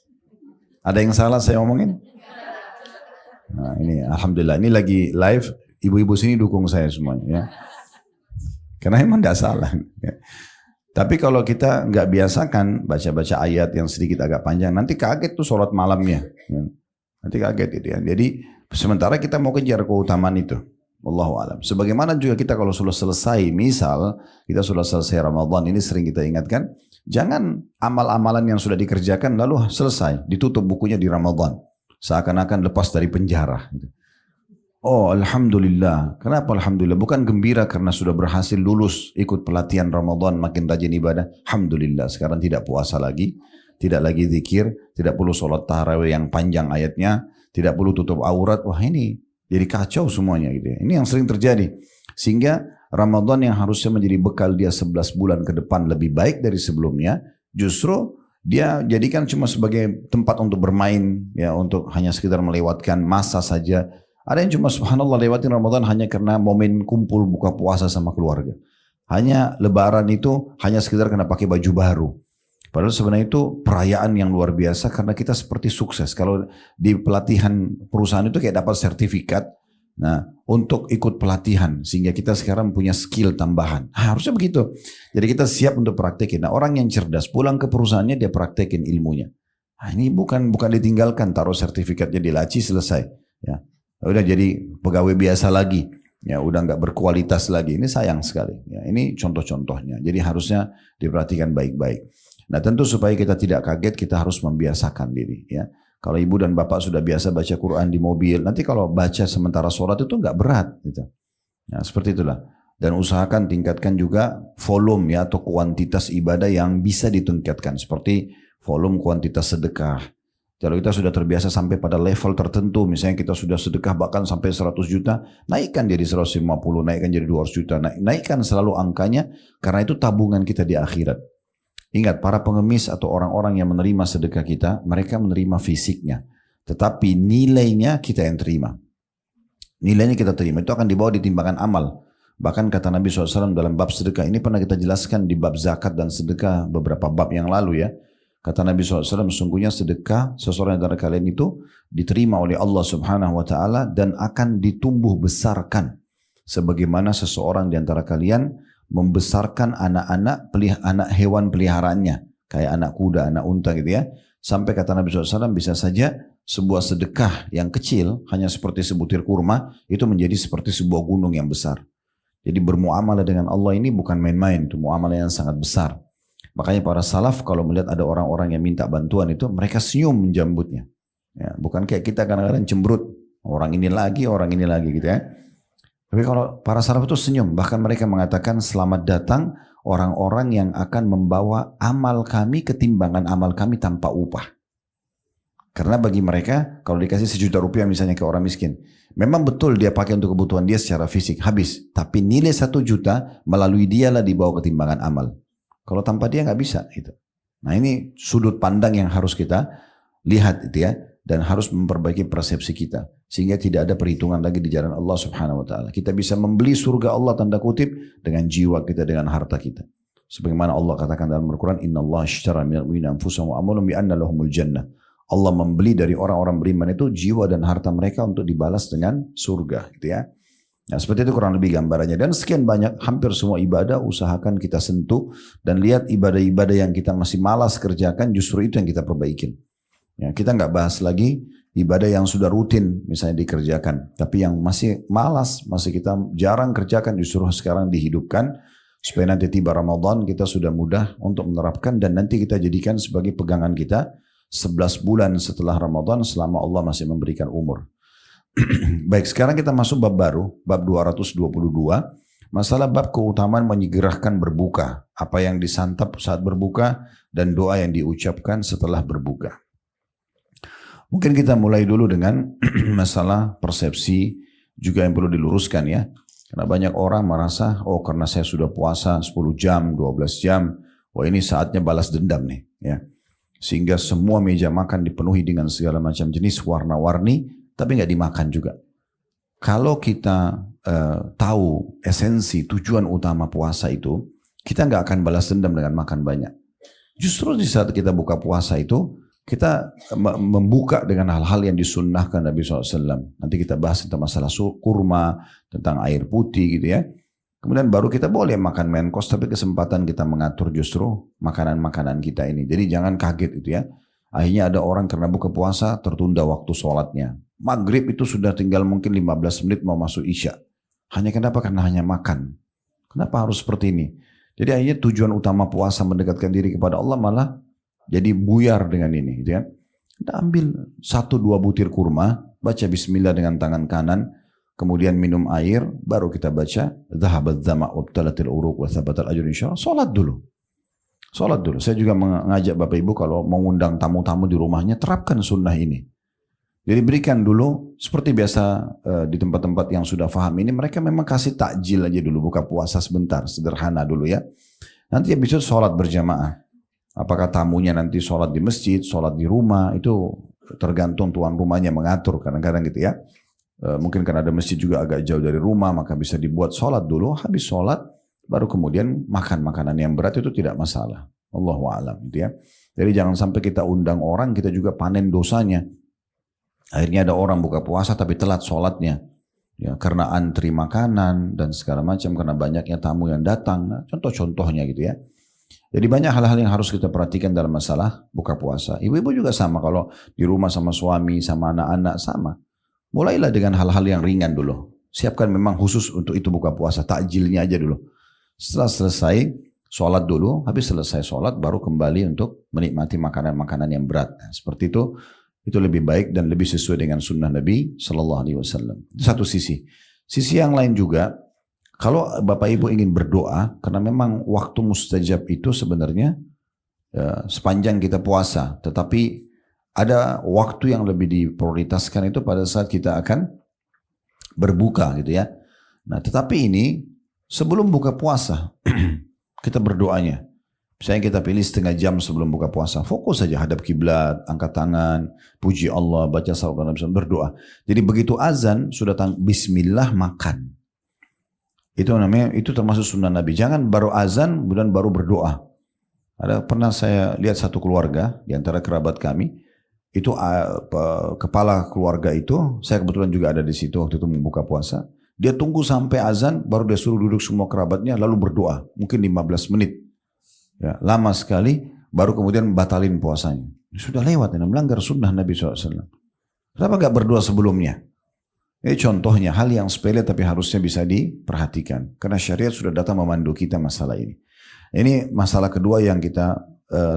A: Ada yang salah saya omongin? Nah ini Alhamdulillah ini lagi live, ibu-ibu sini dukung saya semuanya ya. Karena emang tidak salah. Ya. Tapi kalau kita nggak biasakan baca-baca ayat yang sedikit agak panjang, nanti kaget tuh sholat malamnya. Ya. Nanti kaget gitu ya. Jadi sementara kita mau kejar keutamaan itu. Wallahu alam. Sebagaimana juga kita kalau sudah selesai, misal kita sudah selesai Ramadan, ini sering kita ingatkan, Jangan amal-amalan yang sudah dikerjakan lalu selesai, ditutup bukunya di Ramadan. Seakan-akan lepas dari penjara. Oh Alhamdulillah. Kenapa Alhamdulillah? Bukan gembira karena sudah berhasil lulus ikut pelatihan Ramadan makin rajin ibadah. Alhamdulillah sekarang tidak puasa lagi. Tidak lagi zikir. Tidak perlu sholat tarawih yang panjang ayatnya. Tidak perlu tutup aurat. Wah ini jadi kacau semuanya gitu ya. Ini yang sering terjadi. Sehingga Ramadan yang harusnya menjadi bekal dia 11 bulan ke depan lebih baik dari sebelumnya. Justru dia jadikan cuma sebagai tempat untuk bermain. Ya, untuk hanya sekedar melewatkan masa saja. Ada yang cuma subhanallah lewatin Ramadan hanya karena momen kumpul buka puasa sama keluarga. Hanya lebaran itu hanya sekedar karena pakai baju baru. Padahal sebenarnya itu perayaan yang luar biasa karena kita seperti sukses. Kalau di pelatihan perusahaan itu kayak dapat sertifikat. Nah, untuk ikut pelatihan sehingga kita sekarang punya skill tambahan. Harusnya begitu. Jadi kita siap untuk praktekin. Nah, orang yang cerdas pulang ke perusahaannya dia praktekin ilmunya. Nah, ini bukan ditinggalkan taruh sertifikatnya di laci selesai. Ya. Udah jadi pegawai biasa lagi, ya udah nggak berkualitas lagi. Ini sayang sekali. Ya, ini contoh-contohnya. Jadi harusnya diperhatikan baik-baik. Nah tentu supaya kita tidak kaget kita harus membiasakan diri. Ya, kalau ibu dan bapak sudah biasa baca Quran di mobil, nanti kalau baca sementara sholat itu nggak berat. Gitu. Ya, seperti itulah. Dan usahakan tingkatkan juga volume ya atau kuantitas ibadah yang bisa ditingkatkan. Seperti volume kuantitas sedekah. Kalau kita sudah terbiasa sampai pada level tertentu, misalnya kita sudah sedekah bahkan sampai 100 juta, naikkan jadi 150, naikkan jadi 200 juta, naikkan selalu angkanya, karena itu tabungan kita di akhirat. Ingat, para pengemis atau orang-orang yang menerima sedekah kita, mereka menerima fisiknya. Tetapi nilainya kita yang terima. Nilainya kita terima, itu akan dibawa di timbangan amal. Bahkan kata Nabi SAW dalam bab sedekah, ini pernah kita jelaskan di bab zakat dan sedekah beberapa bab yang lalu ya. Kata Nabi SAW, sungguhnya sedekah seseorang dari kalian itu diterima oleh Allah Subhanahu Wa Taala dan akan ditumbuh besarkan. Sebagaimana seseorang di antara kalian membesarkan anak hewan peliharaannya. Kayak anak kuda, anak unta gitu ya. Sampai kata Nabi SAW, bisa saja sebuah sedekah yang kecil, hanya seperti sebutir kurma, itu menjadi seperti sebuah gunung yang besar. Jadi bermuamalah dengan Allah ini bukan main-main, itu muamalah yang sangat besar. Makanya para salaf kalau melihat ada orang-orang yang minta bantuan itu mereka senyum menjambutnya. Ya, bukan kayak kita kadang-kadang cemberut orang ini lagi gitu ya. Tapi kalau para salaf itu senyum, bahkan mereka mengatakan selamat datang orang-orang yang akan membawa amal kami ketimbangan amal kami tanpa upah. Karena bagi mereka kalau dikasih 1 juta rupiah misalnya ke orang miskin, memang betul dia pakai untuk kebutuhan dia secara fisik habis, tapi nilai 1 juta melalui dialah dibawa ketimbangan amal. Kalau tanpa dia nggak bisa gitu. Nah ini sudut pandang yang harus kita lihat itu ya. Dan harus memperbaiki persepsi kita. Sehingga tidak ada perhitungan lagi di jalan Allah Subhanahu Wa Taala. Kita bisa membeli surga Allah tanda kutip dengan jiwa kita, dengan harta kita. Sebagaimana Allah katakan dalam Al-Quran, Inna Allah ashtara minal mu'minina anfusahum wa amwalahum bi anna lahumul jannah. Allah membeli dari orang-orang beriman itu jiwa dan harta mereka untuk dibalas dengan surga gitu ya. Nah seperti itu kurang lebih gambarannya. Dan sekian banyak, hampir semua ibadah usahakan kita sentuh. Dan lihat ibadah-ibadah yang kita masih malas kerjakan, justru itu yang kita perbaikin. Ya, kita nggak bahas lagi ibadah yang sudah rutin misalnya dikerjakan. Tapi yang masih malas, masih kita jarang kerjakan, justru sekarang dihidupkan. Supaya nanti tiba Ramadan kita sudah mudah untuk menerapkan. Dan nanti kita jadikan sebagai pegangan kita 11 bulan setelah Ramadan selama Allah masih memberikan umur. Baik, sekarang kita masuk bab baru, bab 222. Masalah bab keutamaan menyegerakan berbuka. Apa yang disantap saat berbuka dan doa yang diucapkan setelah berbuka. Mungkin kita mulai dulu dengan masalah persepsi juga yang perlu diluruskan ya. Karena banyak orang merasa, oh karena saya sudah puasa 10 jam, 12 jam, wah ini saatnya balas dendam nih. Ya. Sehingga semua meja makan dipenuhi dengan segala macam jenis warna-warni, tapi nggak dimakan juga. Kalau kita tahu esensi tujuan utama puasa itu, kita nggak akan balas dendam dengan makan banyak. Justru di saat kita buka puasa itu, kita membuka dengan hal-hal yang disunnahkan Nabi SAW. Nanti kita bahas tentang masalah kurma, tentang air putih gitu ya. Kemudian baru kita boleh makan main kos, tapi kesempatan kita mengatur justru makanan-makanan kita ini. Jadi jangan kaget itu ya. Akhirnya ada orang karena buka puasa tertunda waktu sholatnya. Maghrib itu sudah tinggal mungkin 15 menit mau masuk isya. Hanya kenapa? Karena hanya makan. Kenapa harus seperti ini? Jadi akhirnya tujuan utama puasa mendekatkan diri kepada Allah malah jadi buyar dengan ini, gitu kan. Kita ambil 1-2 butir kurma, baca bismillah dengan tangan kanan, kemudian minum air, baru kita baca dhahabat dhama' wabtalatil uruq wa thabatal ajr insyaallah. Salat dulu. Salat dulu. Saya juga mengajak Bapak Ibu kalau mengundang tamu-tamu di rumahnya, terapkan sunnah ini. Jadi berikan dulu, seperti biasa di tempat-tempat yang sudah paham ini, mereka memang kasih takjil aja dulu, buka puasa sebentar, sederhana dulu ya. Nanti habis itu sholat berjamaah. Apakah tamunya nanti sholat di masjid, sholat di rumah, itu tergantung tuan rumahnya mengatur kadang-kadang gitu ya. Mungkin karena ada masjid juga agak jauh dari rumah, maka bisa dibuat sholat dulu, habis sholat, baru kemudian makan makanan yang berat itu tidak masalah. Allahu a'lam gitu ya. Jadi jangan sampai kita undang orang, kita juga panen dosanya. Akhirnya ada orang buka puasa tapi telat sholatnya. Ya, karena antri makanan dan segala macam, karena banyaknya tamu yang datang. Nah, contoh-contohnya gitu ya. Jadi banyak hal-hal yang harus kita perhatikan dalam masalah buka puasa. Ibu-ibu juga sama, kalau di rumah sama suami, sama anak-anak sama. Mulailah dengan hal-hal yang ringan dulu. Siapkan memang khusus untuk itu buka puasa, takjilnya aja dulu. Setelah selesai, sholat dulu, habis selesai sholat baru kembali untuk menikmati makanan-makanan yang berat. Nah, seperti itu lebih baik dan lebih sesuai dengan sunnah Nabi Sallallahu Alaihi Wasallam. Itu satu sisi. Sisi yang lain juga, kalau Bapak Ibu ingin berdoa, karena memang waktu mustajab itu sebenarnya sepanjang kita puasa, tetapi ada waktu yang lebih diprioritaskan itu pada saat kita akan berbuka gitu ya. Nah, tetapi ini sebelum buka puasa kita berdoanya. Misalnya kita pilih setengah jam sebelum buka puasa, fokus saja hadap kiblat, angkat tangan, puji Allah, baca salawat Nabi, berdoa. Jadi begitu azan sudah bismillah makan. Itu namanya, itu termasuk sunnah Nabi. Jangan baru azan kemudian baru berdoa. Pernah saya lihat satu keluarga di antara kerabat kami, itu kepala keluarga itu, saya kebetulan juga ada di situ waktu itu membuka puasa. Dia tunggu sampai azan, baru dia suruh duduk semua kerabatnya, lalu berdoa. Mungkin 15 menit. Ya, lama sekali, baru kemudian batalin puasanya. Sudah lewat, ini melanggar sunnah Nabi SAW. Kenapa gak berdoa sebelumnya? Ini contohnya, hal yang sepele tapi harusnya bisa diperhatikan. Karena syariat sudah datang memandu kita masalah ini. Ini masalah kedua yang kita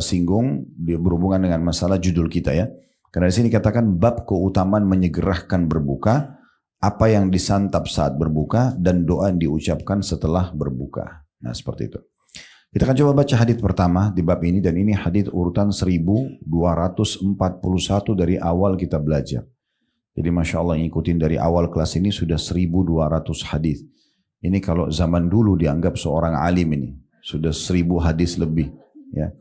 A: singgung, berhubungan dengan masalah judul kita ya. Karena di sini katakan bab keutamaan menyegerakan berbuka, apa yang disantap saat berbuka, dan doa yang diucapkan setelah berbuka. Nah seperti itu. Kita akan coba baca hadits pertama di bab ini, dan ini hadits urutan 1241 dari awal kita belajar. Jadi Masya Allah ngikutin dari awal kelas ini sudah 1200 hadits. Ini kalau zaman dulu dianggap seorang alim ini. Sudah 1000 hadits lebih. Ya.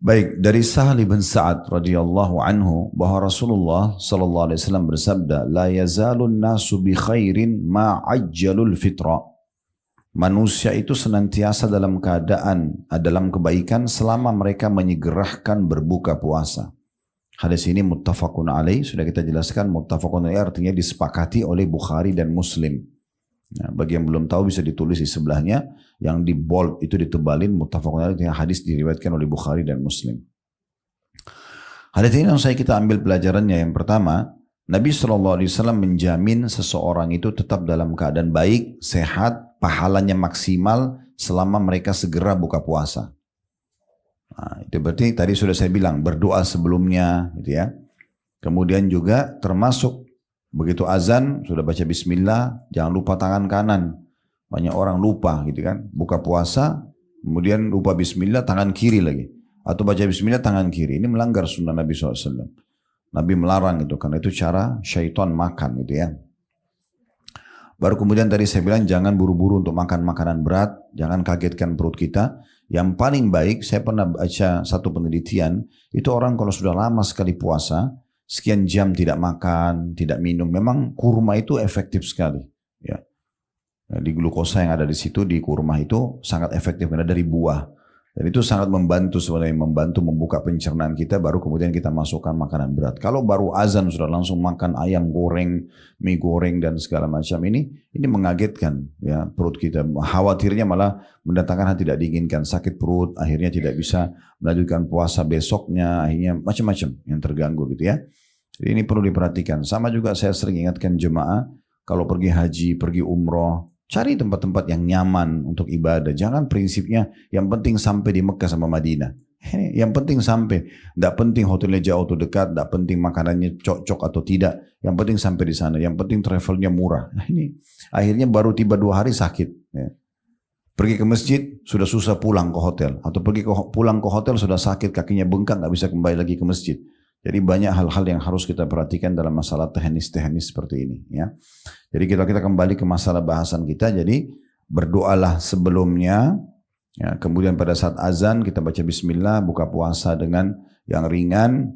A: Baik, dari Sahal bin Sa'ad radhiyallahu anhu bahwa Rasulullah sallallahu alaihi wasallam bersabda, "La yazalun nasu bi khairin ma ajjalul fitra." Manusia itu senantiasa dalam keadaan, dalam kebaikan selama mereka menyegerakan berbuka puasa. Hadis ini muttafaqun alaih, sudah kita jelaskan. Muttafaqun alaih artinya disepakati oleh Bukhari dan Muslim. Nah, bagi yang belum tahu bisa ditulis di sebelahnya, yang di bold itu ditebalin muttafaqun alaih, hadis diriwayatkan oleh Bukhari dan Muslim. Hadis ini yang kita ambil pelajarannya, yang pertama, Nabi SAW menjamin seseorang itu tetap dalam keadaan baik, sehat, pahalanya maksimal selama mereka segera buka puasa. Nah, itu berarti tadi sudah saya bilang berdoa sebelumnya gitu ya. Kemudian juga termasuk begitu azan sudah baca bismillah, jangan lupa tangan kanan. Banyak orang lupa gitu kan, buka puasa kemudian lupa bismillah, tangan kiri lagi. Atau baca bismillah tangan kiri. Ini melanggar sunnah Nabi SAW. Nabi melarang itu karena itu cara syaitan makan gitu ya. Baru kemudian tadi saya bilang jangan buru-buru untuk makan makanan berat, jangan kagetkan perut kita. Yang paling baik, saya pernah baca satu penelitian, itu orang kalau sudah lama sekali puasa, sekian jam tidak makan, tidak minum, memang kurma itu efektif sekali. Ya. Di glukosa yang ada di situ, di kurma itu sangat efektif karena dari buah. Dan itu sangat membantu sebenarnya, membantu membuka pencernaan kita, baru kemudian kita masukkan makanan berat. Kalau baru azan sudah langsung makan ayam goreng, mie goreng dan segala macam ini mengagetkan ya perut kita. Khawatirnya malah mendatangkan hal tidak diinginkan, sakit perut, akhirnya tidak bisa melanjutkan puasa besoknya, akhirnya macam-macam yang terganggu gitu ya. Jadi ini perlu diperhatikan. Sama juga saya sering ingatkan jemaah, kalau pergi haji, pergi umroh, Cari tempat-tempat yang nyaman untuk ibadah. Jangan prinsipnya yang penting sampai di Mekah sama Madinah. Yang penting sampai. Tidak penting hotelnya jauh atau dekat. Tidak penting makanannya cocok atau tidak. Yang penting sampai di sana. Yang penting travelnya murah. Nah ini akhirnya baru tiba 2 hari sakit. Ya. Pergi ke masjid sudah susah pulang ke hotel. Atau pulang ke hotel sudah sakit, kakinya bengkak, nggak bisa kembali lagi ke masjid. Jadi banyak hal-hal yang harus kita perhatikan dalam masalah teknis-teknis seperti ini. Ya. Jadi kita kembali ke masalah bahasan kita. Jadi berdoalah sebelumnya. Ya, kemudian pada saat azan kita baca bismillah, buka puasa dengan yang ringan.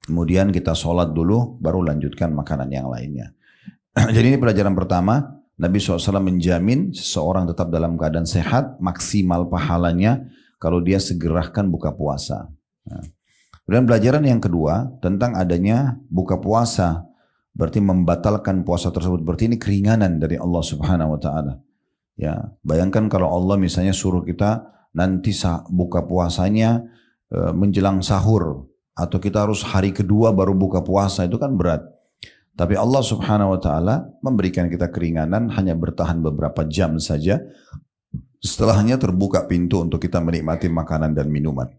A: Kemudian kita sholat dulu, baru lanjutkan makanan yang lainnya. Jadi ini pelajaran pertama. Nabi SAW menjamin seseorang tetap dalam keadaan sehat, maksimal pahalanya kalau dia segerakan buka puasa. Nah. Kemudian pelajaran yang kedua tentang adanya buka puasa, berarti membatalkan puasa tersebut, berarti ini keringanan dari Allah Subhanahu Wa Taala. Ya, bayangkan kalau Allah misalnya suruh kita nanti buka puasanya menjelang sahur, atau kita harus hari kedua baru buka puasa, itu kan berat. Tapi Allah Subhanahu Wa Taala memberikan kita keringanan, hanya bertahan beberapa jam saja. Setelahnya terbuka pintu untuk kita menikmati makanan dan minuman.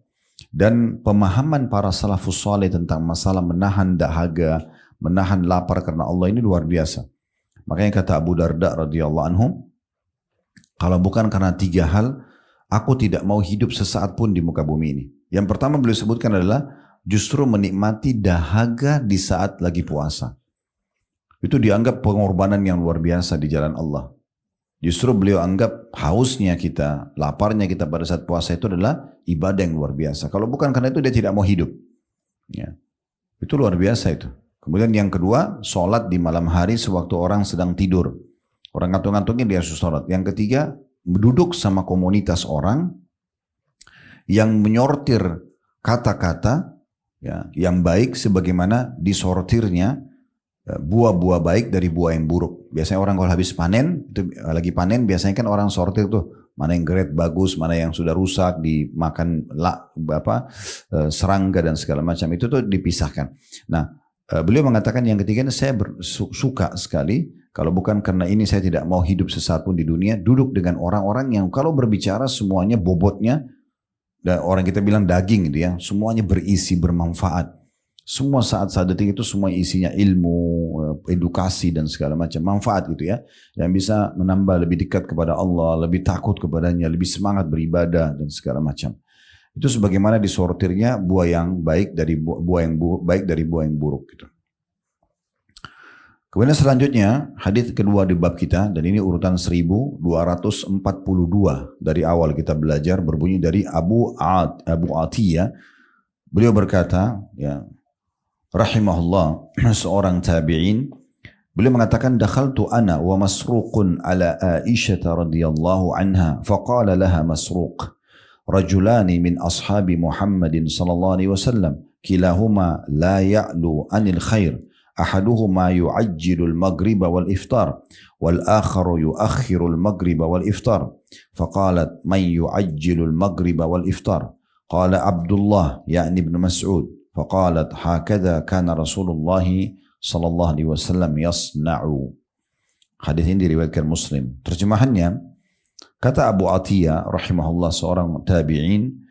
A: Dan pemahaman para salafus saleh tentang masalah menahan dahaga, menahan lapar karena Allah ini luar biasa. Makanya kata Abu Darda radhiyallahu anhu, kalau bukan karena 3 hal, aku tidak mau hidup sesaat pun di muka bumi ini. Yang pertama beliau sebutkan adalah justru menikmati dahaga di saat lagi puasa. Itu dianggap pengorbanan yang luar biasa di jalan Allah. Justru beliau anggap hausnya kita, laparnya kita pada saat puasa itu adalah ibadah yang luar biasa. Kalau bukan karena itu dia tidak mau hidup. Ya. Itu luar biasa itu. Kemudian yang kedua, sholat di malam hari sewaktu orang sedang tidur. Orang ngantuk-ngantuknya dia harus sholat. Yang ketiga, duduk sama komunitas orang yang menyortir kata-kata ya, yang baik sebagaimana disortirnya buah-buah baik dari buah yang buruk. Biasanya orang kalau habis panen, itu lagi panen biasanya kan orang sortir tuh, mana yang grade bagus, mana yang sudah rusak, dimakan serangga dan segala macam, itu tuh dipisahkan. Nah, beliau mengatakan yang ketiga, saya suka sekali, kalau bukan karena ini saya tidak mau hidup sesaat pun di dunia, duduk dengan orang-orang yang kalau berbicara semuanya bobotnya, dan orang kita bilang daging gitu ya, semuanya berisi, bermanfaat. Semua saat-saat detik itu semua isinya ilmu, edukasi dan segala macam manfaat gitu ya, yang bisa menambah lebih dekat kepada Allah, lebih takut kepadanya, lebih semangat beribadah dan segala macam. Itu sebagaimana disortirnya buah yang baik dari buah yang buruk gitu. Kemudian selanjutnya hadis kedua di bab kita, dan ini urutan 1242 dari awal kita belajar, berbunyi dari Abu Atiyah. Beliau berkata, ya, rahimahullah, seorang tabi'in, beliau mengatakan, dakhaltu ana wa Masruqun ala Aisyah radhiyallahu anha, faqala laha Masruq, rajulani min ashabi Muhammadin sallallahu alaihi wasallam, kilahuma la ya'lu anil khair, ahaduhuma yu'ajjilul maghriba wal iftar, wal akharu yu'akhirul maghriba wal iftar. Faqalat, man yu'ajjilul maghriba wal iftar? Qala Abdullah, ya'ni ibn Mas'ud. Faqalat, hakadha kana Rasulullah sallallahu alaihi wasallam yasna'u. Hadis ini diriwayatkan Muslim. Terjemahannya, kata Abu Atiyah rahimahullah, seorang tabi'in,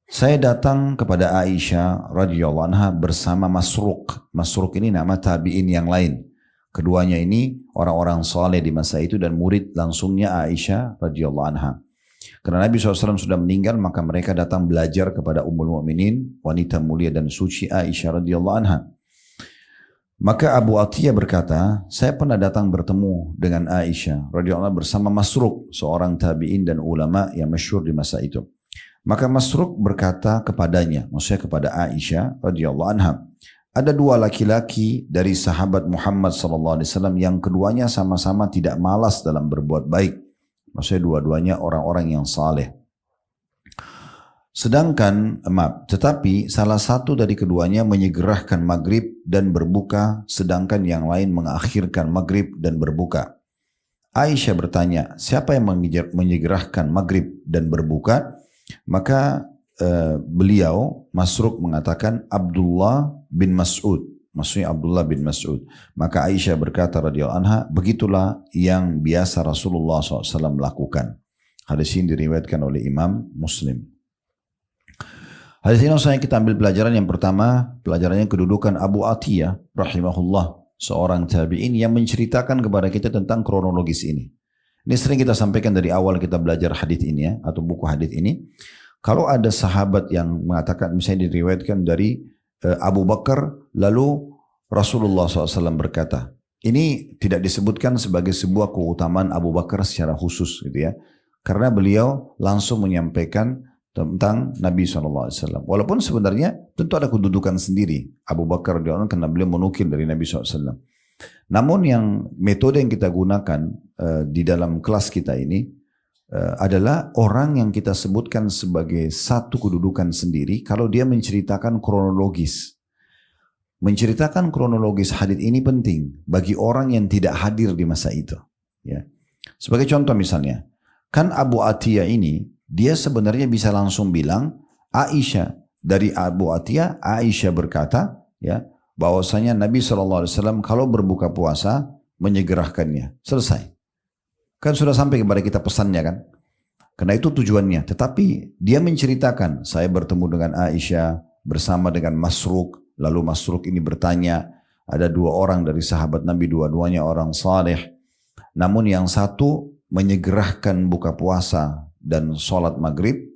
A: saya datang kepada Aisyah radhiyallahu anha bersama Masruq. Masruq ini nama tabi'in yang lain. Keduanya ini orang-orang saleh di masa itu dan murid langsungnya Aisyah radhiyallahu anha. Karena Nabi SAW sudah meninggal, maka mereka datang belajar kepada Ummul Mukminin, wanita mulia dan suci Aisyah radhiyallahu anha. Maka Abu Atiyah berkata, saya pernah datang bertemu dengan Aisyah radhiyallahu anha bersama Masruq, seorang tabi'in dan ulama yang masyhur di masa itu. Maka Masruq berkata kepadanya, maksudnya kepada Aisyah radhiyallahu anha, ada 2 laki-laki dari sahabat Muhammad SAW yang keduanya sama-sama tidak malas dalam berbuat baik. Maksudnya dua-duanya orang-orang yang saleh. Tetapi salah satu dari keduanya menyegerakan maghrib dan berbuka, sedangkan yang lain mengakhirkan maghrib dan berbuka. Aisyah bertanya, siapa yang menyegerakan maghrib dan berbuka? Maka beliau, Masruq, mengatakan Abdullah bin Mas'ud. maksudnya Abdullah bin Mas'ud. Maka Aisyah berkata radhiyallahu anha, begitulah yang biasa Rasulullah SAW lakukan. Hadis ini diriwayatkan oleh Imam Muslim. Hadis ini saya kita ambil pelajaran yang pertama, pelajarannya kedudukan Abu Atiyah rahimahullah, seorang tabi'in yang menceritakan kepada kita tentang kronologis ini. Ini sering kita sampaikan dari awal kita belajar hadis ini ya, atau buku hadis ini. Kalau ada sahabat yang mengatakan, misalnya diriwayatkan dari Abu Bakar, lalu Rasulullah SAW berkata, ini tidak disebutkan sebagai sebuah keutamaan Abu Bakar secara khusus gitu ya. Karena beliau langsung menyampaikan tentang Nabi SAW. Walaupun sebenarnya tentu ada kedudukan sendiri Abu Bakar karena beliau menukil dari Nabi SAW. Namun yang metode yang kita gunakan di dalam kelas kita ini adalah orang yang kita sebutkan sebagai satu kedudukan sendiri kalau dia menceritakan kronologis. Menceritakan kronologis hadits ini penting bagi orang yang tidak hadir di masa itu. Ya. Sebagai contoh misalnya, kan Abu Atiyah ini, dia sebenarnya bisa langsung bilang, Aisyah, dari Abu Atiyah, Aisyah berkata, ya, bahwasanya Nabi SAW kalau berbuka puasa, menyegerakannya. Selesai. Kan sudah sampai kepada kita pesannya kan. Karena itu tujuannya. Tetapi dia menceritakan, saya bertemu dengan Aisyah, bersama dengan Masruq, lalu Masruq ini bertanya, ada dua orang dari sahabat Nabi, dua-duanya orang saleh. Namun yang satu menyegerakan buka puasa dan sholat maghrib,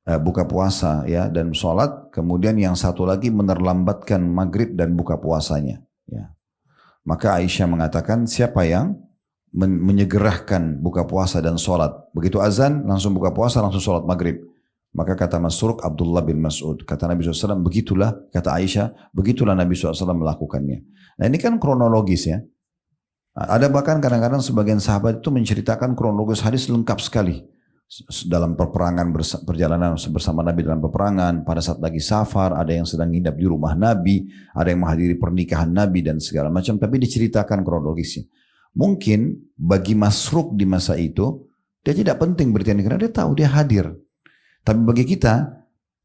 A: buka puasa ya dan sholat, kemudian yang satu lagi menerlambatkan maghrib dan buka puasanya. Ya. Maka Aisyah mengatakan, siapa yang menyegerakan buka puasa dan sholat? Begitu azan langsung buka puasa, langsung sholat maghrib. Maka kata Masruq, Abdullah bin Mas'ud. Kata Nabi SAW, begitulah, kata Aisyah, begitulah Nabi SAW melakukannya. Nah ini kan kronologis ya. Ada bahkan kadang-kadang sebagian sahabat itu menceritakan kronologis hadis lengkap sekali. Dalam peperangan, perjalanan bersama Nabi dalam peperangan, pada saat lagi safar, ada yang sedang nginap di rumah Nabi, ada yang menghadiri pernikahan Nabi dan segala macam, tapi diceritakan kronologisnya. Mungkin bagi Masruq di masa itu, dia tidak penting berita ini karena dia tahu dia hadir. Tapi bagi kita,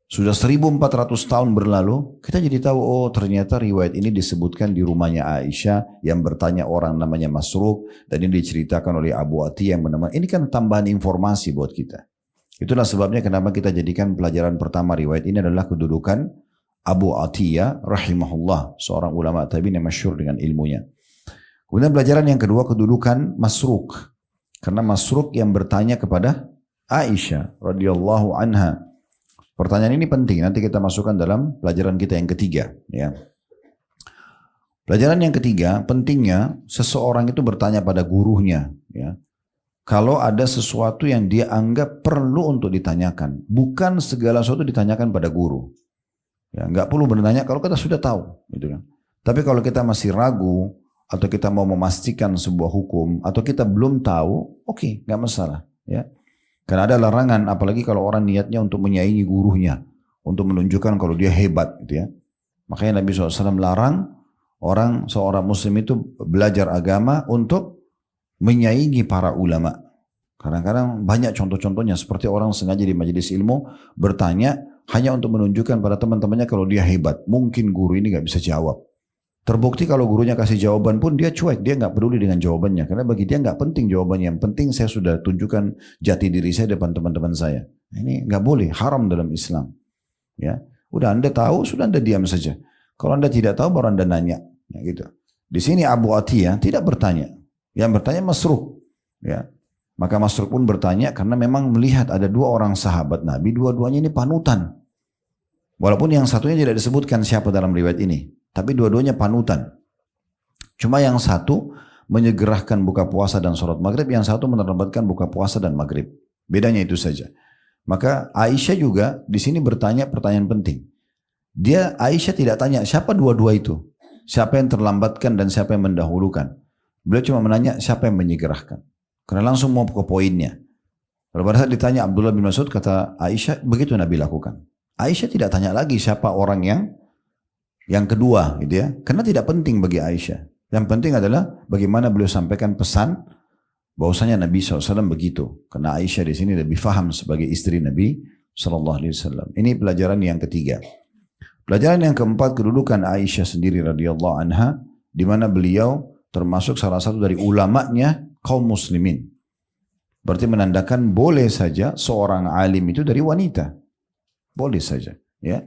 A: sudah 1400 tahun berlalu, kita jadi tahu, oh ternyata riwayat ini disebutkan di rumahnya Aisyah yang bertanya orang namanya Masruq, dan ini diceritakan oleh Abu Atiyah yang menemani. Ini kan tambahan informasi buat kita. Itulah sebabnya kenapa kita jadikan pelajaran pertama riwayat ini adalah kedudukan Abu Atiyah rahimahullah, seorang ulama tabi'in yang masyhur dengan ilmunya. Kemudian pelajaran yang kedua, kedudukan Masruq. Karena Masruq yang bertanya kepada Aisyah radhiyallahu anha. Pertanyaan ini penting, nanti kita masukkan dalam pelajaran kita yang ketiga. Ya. Pelajaran yang ketiga, pentingnya seseorang itu bertanya pada gurunya. Ya. Kalau ada sesuatu yang dia anggap perlu untuk ditanyakan, bukan segala sesuatu ditanyakan pada guru. Ya, nggak perlu bertanya kalau kita sudah tahu. Gitu kan. Tapi kalau kita masih ragu, atau kita mau memastikan sebuah hukum, atau kita belum tahu, oke, nggak masalah. Ya. Karena ada larangan, apalagi kalau orang niatnya untuk menyaingi gurunya, untuk menunjukkan kalau dia hebat, gitu ya. Makanya Nabi SAW larang seorang muslim itu belajar agama untuk menyaingi para ulama. Kadang-kadang banyak contoh-contohnya, seperti orang sengaja di majelis ilmu bertanya hanya untuk menunjukkan pada teman-temannya kalau dia hebat. Mungkin guru ini nggak bisa jawab. Terbukti kalau gurunya kasih jawaban pun dia cuek, dia nggak peduli dengan jawabannya. Karena bagi dia nggak penting jawabannya, yang penting saya sudah tunjukkan jati diri saya depan teman-teman saya. Ini nggak boleh, haram dalam Islam. Ya, udah Anda tahu, sudah Anda diam saja. Kalau Anda tidak tahu, baru Anda nanya. Ya, gitu. Di sini Abu Atiyah tidak bertanya, yang bertanya Masruq. Ya, maka Masruq pun bertanya karena memang melihat ada dua orang sahabat Nabi, dua-duanya ini panutan. Walaupun yang satunya tidak disebutkan siapa dalam riwayat ini. Tapi dua-duanya panutan. Cuma yang satu menyegerakan buka puasa dan sholat maghrib, yang satu menerlambatkan buka puasa dan maghrib. Bedanya itu saja. Maka Aisyah juga di sini bertanya pertanyaan penting. Aisyah tidak tanya siapa dua-dua itu. Siapa yang terlambatkan dan siapa yang mendahulukan. Beliau cuma menanya siapa yang menyegerakan. Karena langsung mau ke poinnya. Pada saat ditanya Abdullah bin Mas'ud, kata Aisyah, begitu Nabi lakukan. Aisyah tidak tanya lagi siapa orang yang kedua, gitu ya. Karena tidak penting bagi Aisyah. Yang penting adalah bagaimana beliau sampaikan pesan bahwasanya Nabi SAW begitu. Karena Aisyah di sini lebih faham sebagai istri Nabi SAW. Ini pelajaran yang ketiga. Pelajaran yang keempat, kedudukan Aisyah sendiri radhiyallahu anha, di mana beliau termasuk salah satu dari ulamanya kaum muslimin. Berarti menandakan boleh saja seorang alim itu dari wanita. Boleh saja. Ya.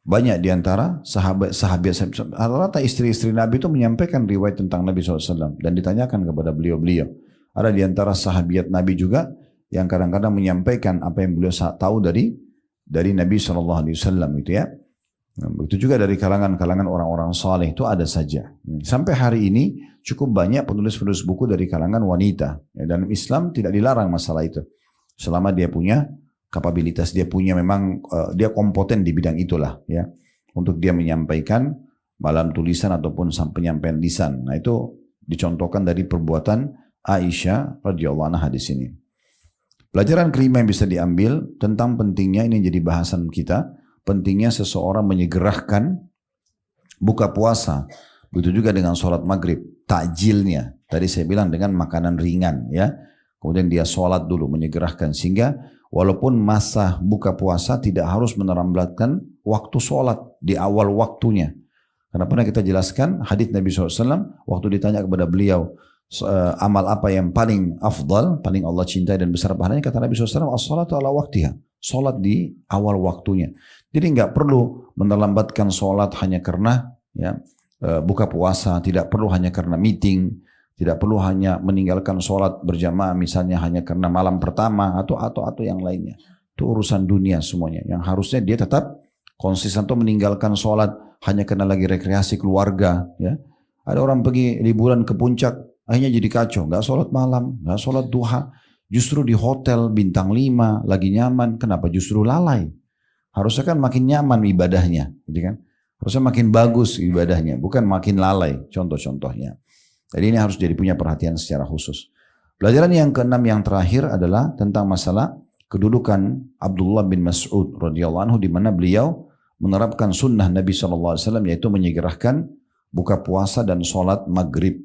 A: Banyak diantara sahabat-sahabat, rata-rata istri-istri Nabi itu menyampaikan riwayat tentang Nabi SAW. Dan ditanyakan kepada beliau-beliau. Ada diantara sahabat Nabi juga yang kadang-kadang menyampaikan apa yang beliau tahu dari Nabi SAW itu ya. Nah, begitu juga dari kalangan-kalangan orang-orang saleh itu ada saja. Sampai hari ini cukup banyak penulis-penulis buku dari kalangan wanita. Ya, dalam Islam tidak dilarang masalah itu. Selama dia punya kapabilitas, dia punya memang dia kompeten di bidang itulah ya. Untuk dia menyampaikan dalam tulisan ataupun penyampaian lisan. Nah itu dicontohkan dari perbuatan Aisyah radhiyallahu anha di sini. Pelajaran kelima yang bisa diambil tentang pentingnya, ini jadi bahasan kita, pentingnya seseorang menyegerakan buka puasa. Begitu juga dengan sholat maghrib, takjilnya. Tadi saya bilang dengan makanan ringan ya. Kemudian dia sholat dulu, menyegerakan. Sehingga walaupun masa buka puasa tidak harus menerambatkan waktu sholat di awal waktunya. Karena pernah kita jelaskan hadits Nabi SAW, waktu ditanya kepada beliau, amal apa yang paling afdal, paling Allah cintai dan besar pahalanya, kata Nabi SAW, as-salatu ala waktiha. Sholat di awal waktunya. Jadi nggak perlu menerlambatkan sholat hanya karena ya, buka puasa, tidak perlu hanya karena meeting, tidak perlu hanya meninggalkan sholat berjamaah misalnya hanya karena malam pertama atau yang lainnya. Itu urusan dunia semuanya. Yang harusnya dia tetap konsisten untuk meninggalkan sholat hanya karena lagi rekreasi keluarga. Ya. Ada orang pergi liburan ke puncak, akhirnya jadi kacau, nggak sholat malam, nggak sholat duha. Justru di hotel bintang 5 lagi nyaman, kenapa justru lalai? Harusnya kan makin nyaman ibadahnya, gitu kan? Harusnya makin bagus ibadahnya, bukan makin lalai. Contoh-contohnya. Jadi ini harus jadi punya perhatian secara khusus. Pelajaran yang keenam yang terakhir adalah tentang masalah kedudukan Abdullah bin Mas'ud radhiyallahu anhu, di mana beliau menerapkan sunnah Nabi SAW, yaitu menyegerakan buka puasa dan sholat maghrib.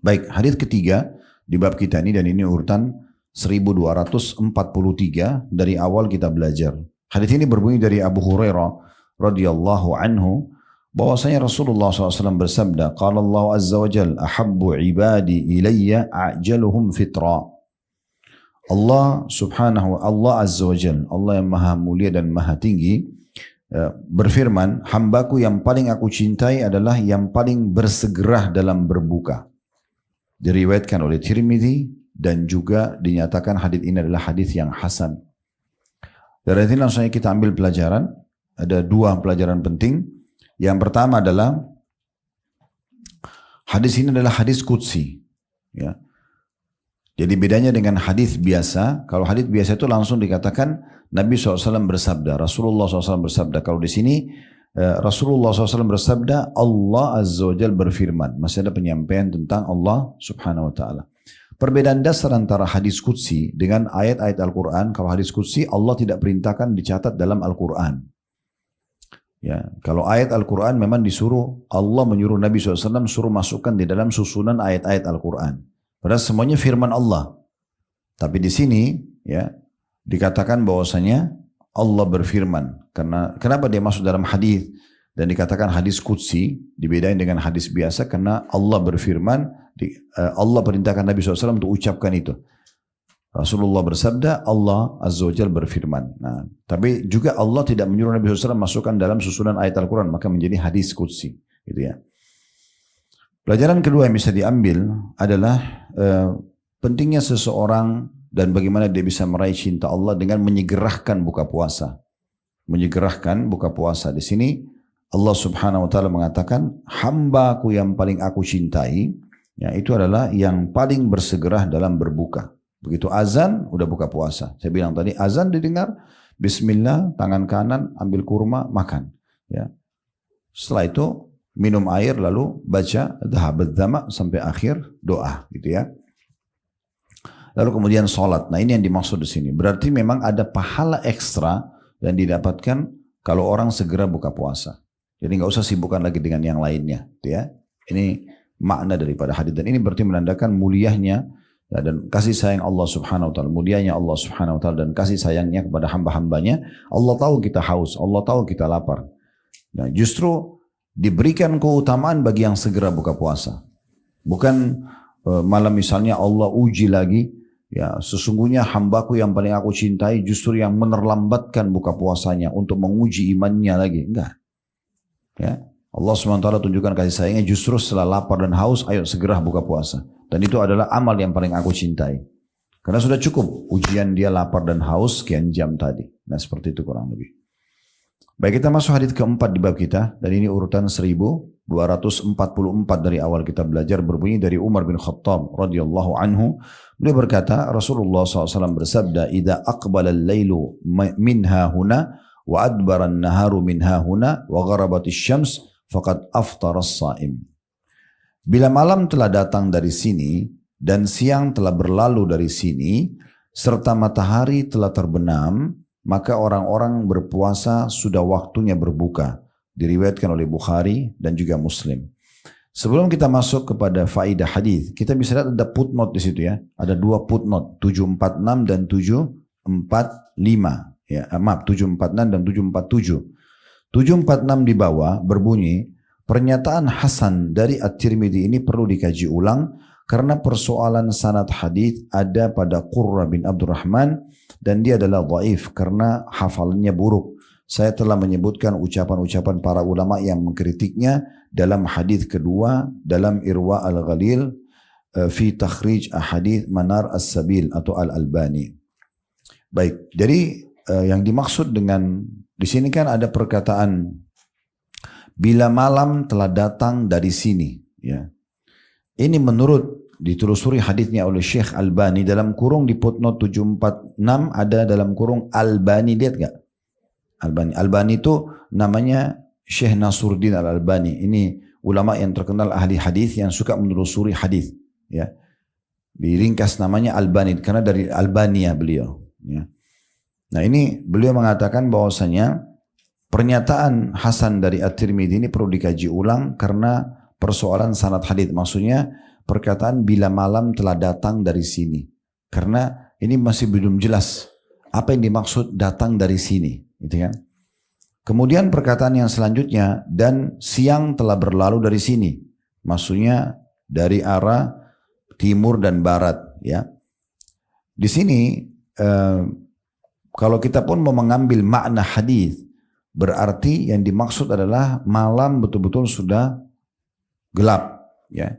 A: Baik, hadis ketiga di bab kita ini, dan ini urutan 1243 dari awal kita belajar. Hadis ini berbunyi dari Abu Hurairah radhiyallahu anhu bahwasanya Rasulullah SAW bersabda, qala Allah azza wa jalla, ahabbu ibadi ilayya a'jaluhum fitra. Allah subhanahu Allah azza wa jalla, Allah yang maha mulia dan maha tinggi, berfirman, hambaku yang paling aku cintai adalah yang paling bersegera dalam berbuka. Diriwayatkan oleh Tirmidzi dan juga dinyatakan hadis ini adalah hadis yang hasan. Dari ini langsung kita ambil pelajaran. Ada dua pelajaran penting. Yang pertama adalah hadis ini adalah hadis qudsi. Ya. Jadi bedanya dengan hadis biasa. Kalau hadis biasa itu langsung dikatakan Nabi SAW bersabda, Rasulullah SAW bersabda. Kalau di sini Rasulullah SAW bersabda, Allah Azza wa Jalla berfirman. Masih ada penyampaian tentang Allah Subhanahu wa Ta'ala. Perbedaan dasar antara hadis qudsi dengan ayat-ayat Al-Quran. Kalau hadis qudsi Allah tidak perintahkan dicatat dalam Al-Quran. Ya, kalau ayat Al-Quran memang disuruh, Allah menyuruh Nabi SAW suruh masukkan di dalam susunan ayat-ayat Al-Quran. Padahal semuanya firman Allah. Tapi di sini ya dikatakan bahwasanya Allah berfirman. Karena kenapa dia masuk dalam hadis dan dikatakan hadis qudsi, dibedain dengan hadis biasa karena Allah berfirman, Allah perintahkan Nabi SAW untuk ucapkan itu. Rasulullah bersabda, Allah Azza wa Jalla berfirman. Nah, tapi juga Allah tidak menyuruh Nabi SAW masukkan dalam susunan ayat Al-Quran, maka menjadi hadis qudsi. Gitu ya. Pelajaran kedua yang bisa diambil adalah pentingnya seseorang dan bagaimana dia bisa meraih cinta Allah dengan menyegerakan buka puasa. Menyegerakan buka puasa. Di sini Allah Subhanahu wa Ta'ala mengatakan, hambaku yang paling aku cintai, ya, itu adalah yang paling bersegera dalam berbuka. Begitu azan, udah buka puasa. Saya bilang tadi, azan didengar, bismillah, tangan kanan, ambil kurma, makan. Ya. Setelah itu, minum air, lalu baca, dhahabat dhama, sampai akhir doa. Gitu ya. Lalu kemudian sholat. Nah ini yang dimaksud di sini. Berarti memang ada pahala ekstra yang didapatkan kalau orang segera buka puasa. Jadi nggak usah sibukkan lagi dengan yang lainnya. Ya. Ini makna daripada hadis. Dan ini berarti menandakan muliahnya Ya, dan kasih sayang Allah Subhanahu wa taala, mulianya Allah Subhanahu wa taala dan kasih sayangnya kepada hamba-hambanya, Allah tahu kita haus, Allah tahu kita lapar. Nah, justru diberikan keutamaan bagi yang segera buka puasa. Bukan malam misalnya Allah uji lagi, ya sesungguhnya hambaku yang paling aku cintai justru yang menerlambatkan buka puasanya untuk menguji imannya lagi. Enggak. Ya, Allah SWT tunjukkan kasih sayangnya justru setelah lapar dan haus, ayo segera buka puasa. Dan itu adalah amal yang paling aku cintai. Karena sudah cukup ujian dia lapar dan haus sekian jam tadi. Nah seperti itu kurang lebih. Baik, kita masuk hadis keempat di bab kita. Dan ini urutan 1244 dari awal kita belajar, berbunyi dari Umar bin Khattab radhiyallahu anhu. Beliau berkata, Rasulullah SAW bersabda, "Idza aqbala al-lailu minha huna wa adbara an-naharu minha huna wa gharabatis syams faqad aftara as-shaim." Bila malam telah datang dari sini dan siang telah berlalu dari sini serta matahari telah terbenam, maka orang-orang berpuasa sudah waktunya berbuka. Diriwayatkan oleh Bukhari dan juga Muslim. Sebelum kita masuk kepada faidah hadis, kita bisa lihat ada footnote di situ ya. Ada dua footnote, 746 dan 745. Ya, maaf, 746 dan 747. 746 di bawah berbunyi, pernyataan Hasan dari At-Tirmidzi ini perlu dikaji ulang karena persoalan sanad hadis ada pada Qurra bin Abdurrahman dan dia adalah dhaif karena hafalannya buruk. Saya telah menyebutkan ucapan-ucapan para ulama yang mengkritiknya dalam hadis kedua dalam Irwa al-Ghalil fi takhrij ahadits Manar as-Sabil atau Al-Albani. Baik, jadi yang dimaksud dengan di sini kan ada perkataan bila malam telah datang dari sini, ya. Ini menurut ditelusuri hadisnya oleh Syekh Albani dalam kurung di footnote 746 ada dalam kurung Albani, lihat enggak? Albani itu namanya Syekh Nasruddin Al-Albani. Ini ulama yang terkenal ahli hadis yang suka menelusuri hadis, ya. Diringkas namanya Albani karena dari Albania beliau, ya. Nah, ini beliau mengatakan bahwasanya pernyataan Hasan dari At-Tirmidzi ini perlu dikaji ulang karena persoalan sanad hadis. Maksudnya perkataan bila malam telah datang dari sini. Karena ini masih belum jelas apa yang dimaksud datang dari sini, gitu kan? Kemudian perkataan yang selanjutnya dan siang telah berlalu dari sini. Maksudnya dari arah timur dan barat, ya. Di sini kalau kita pun mau mengambil makna hadis, berarti yang dimaksud adalah malam betul-betul sudah gelap, ya.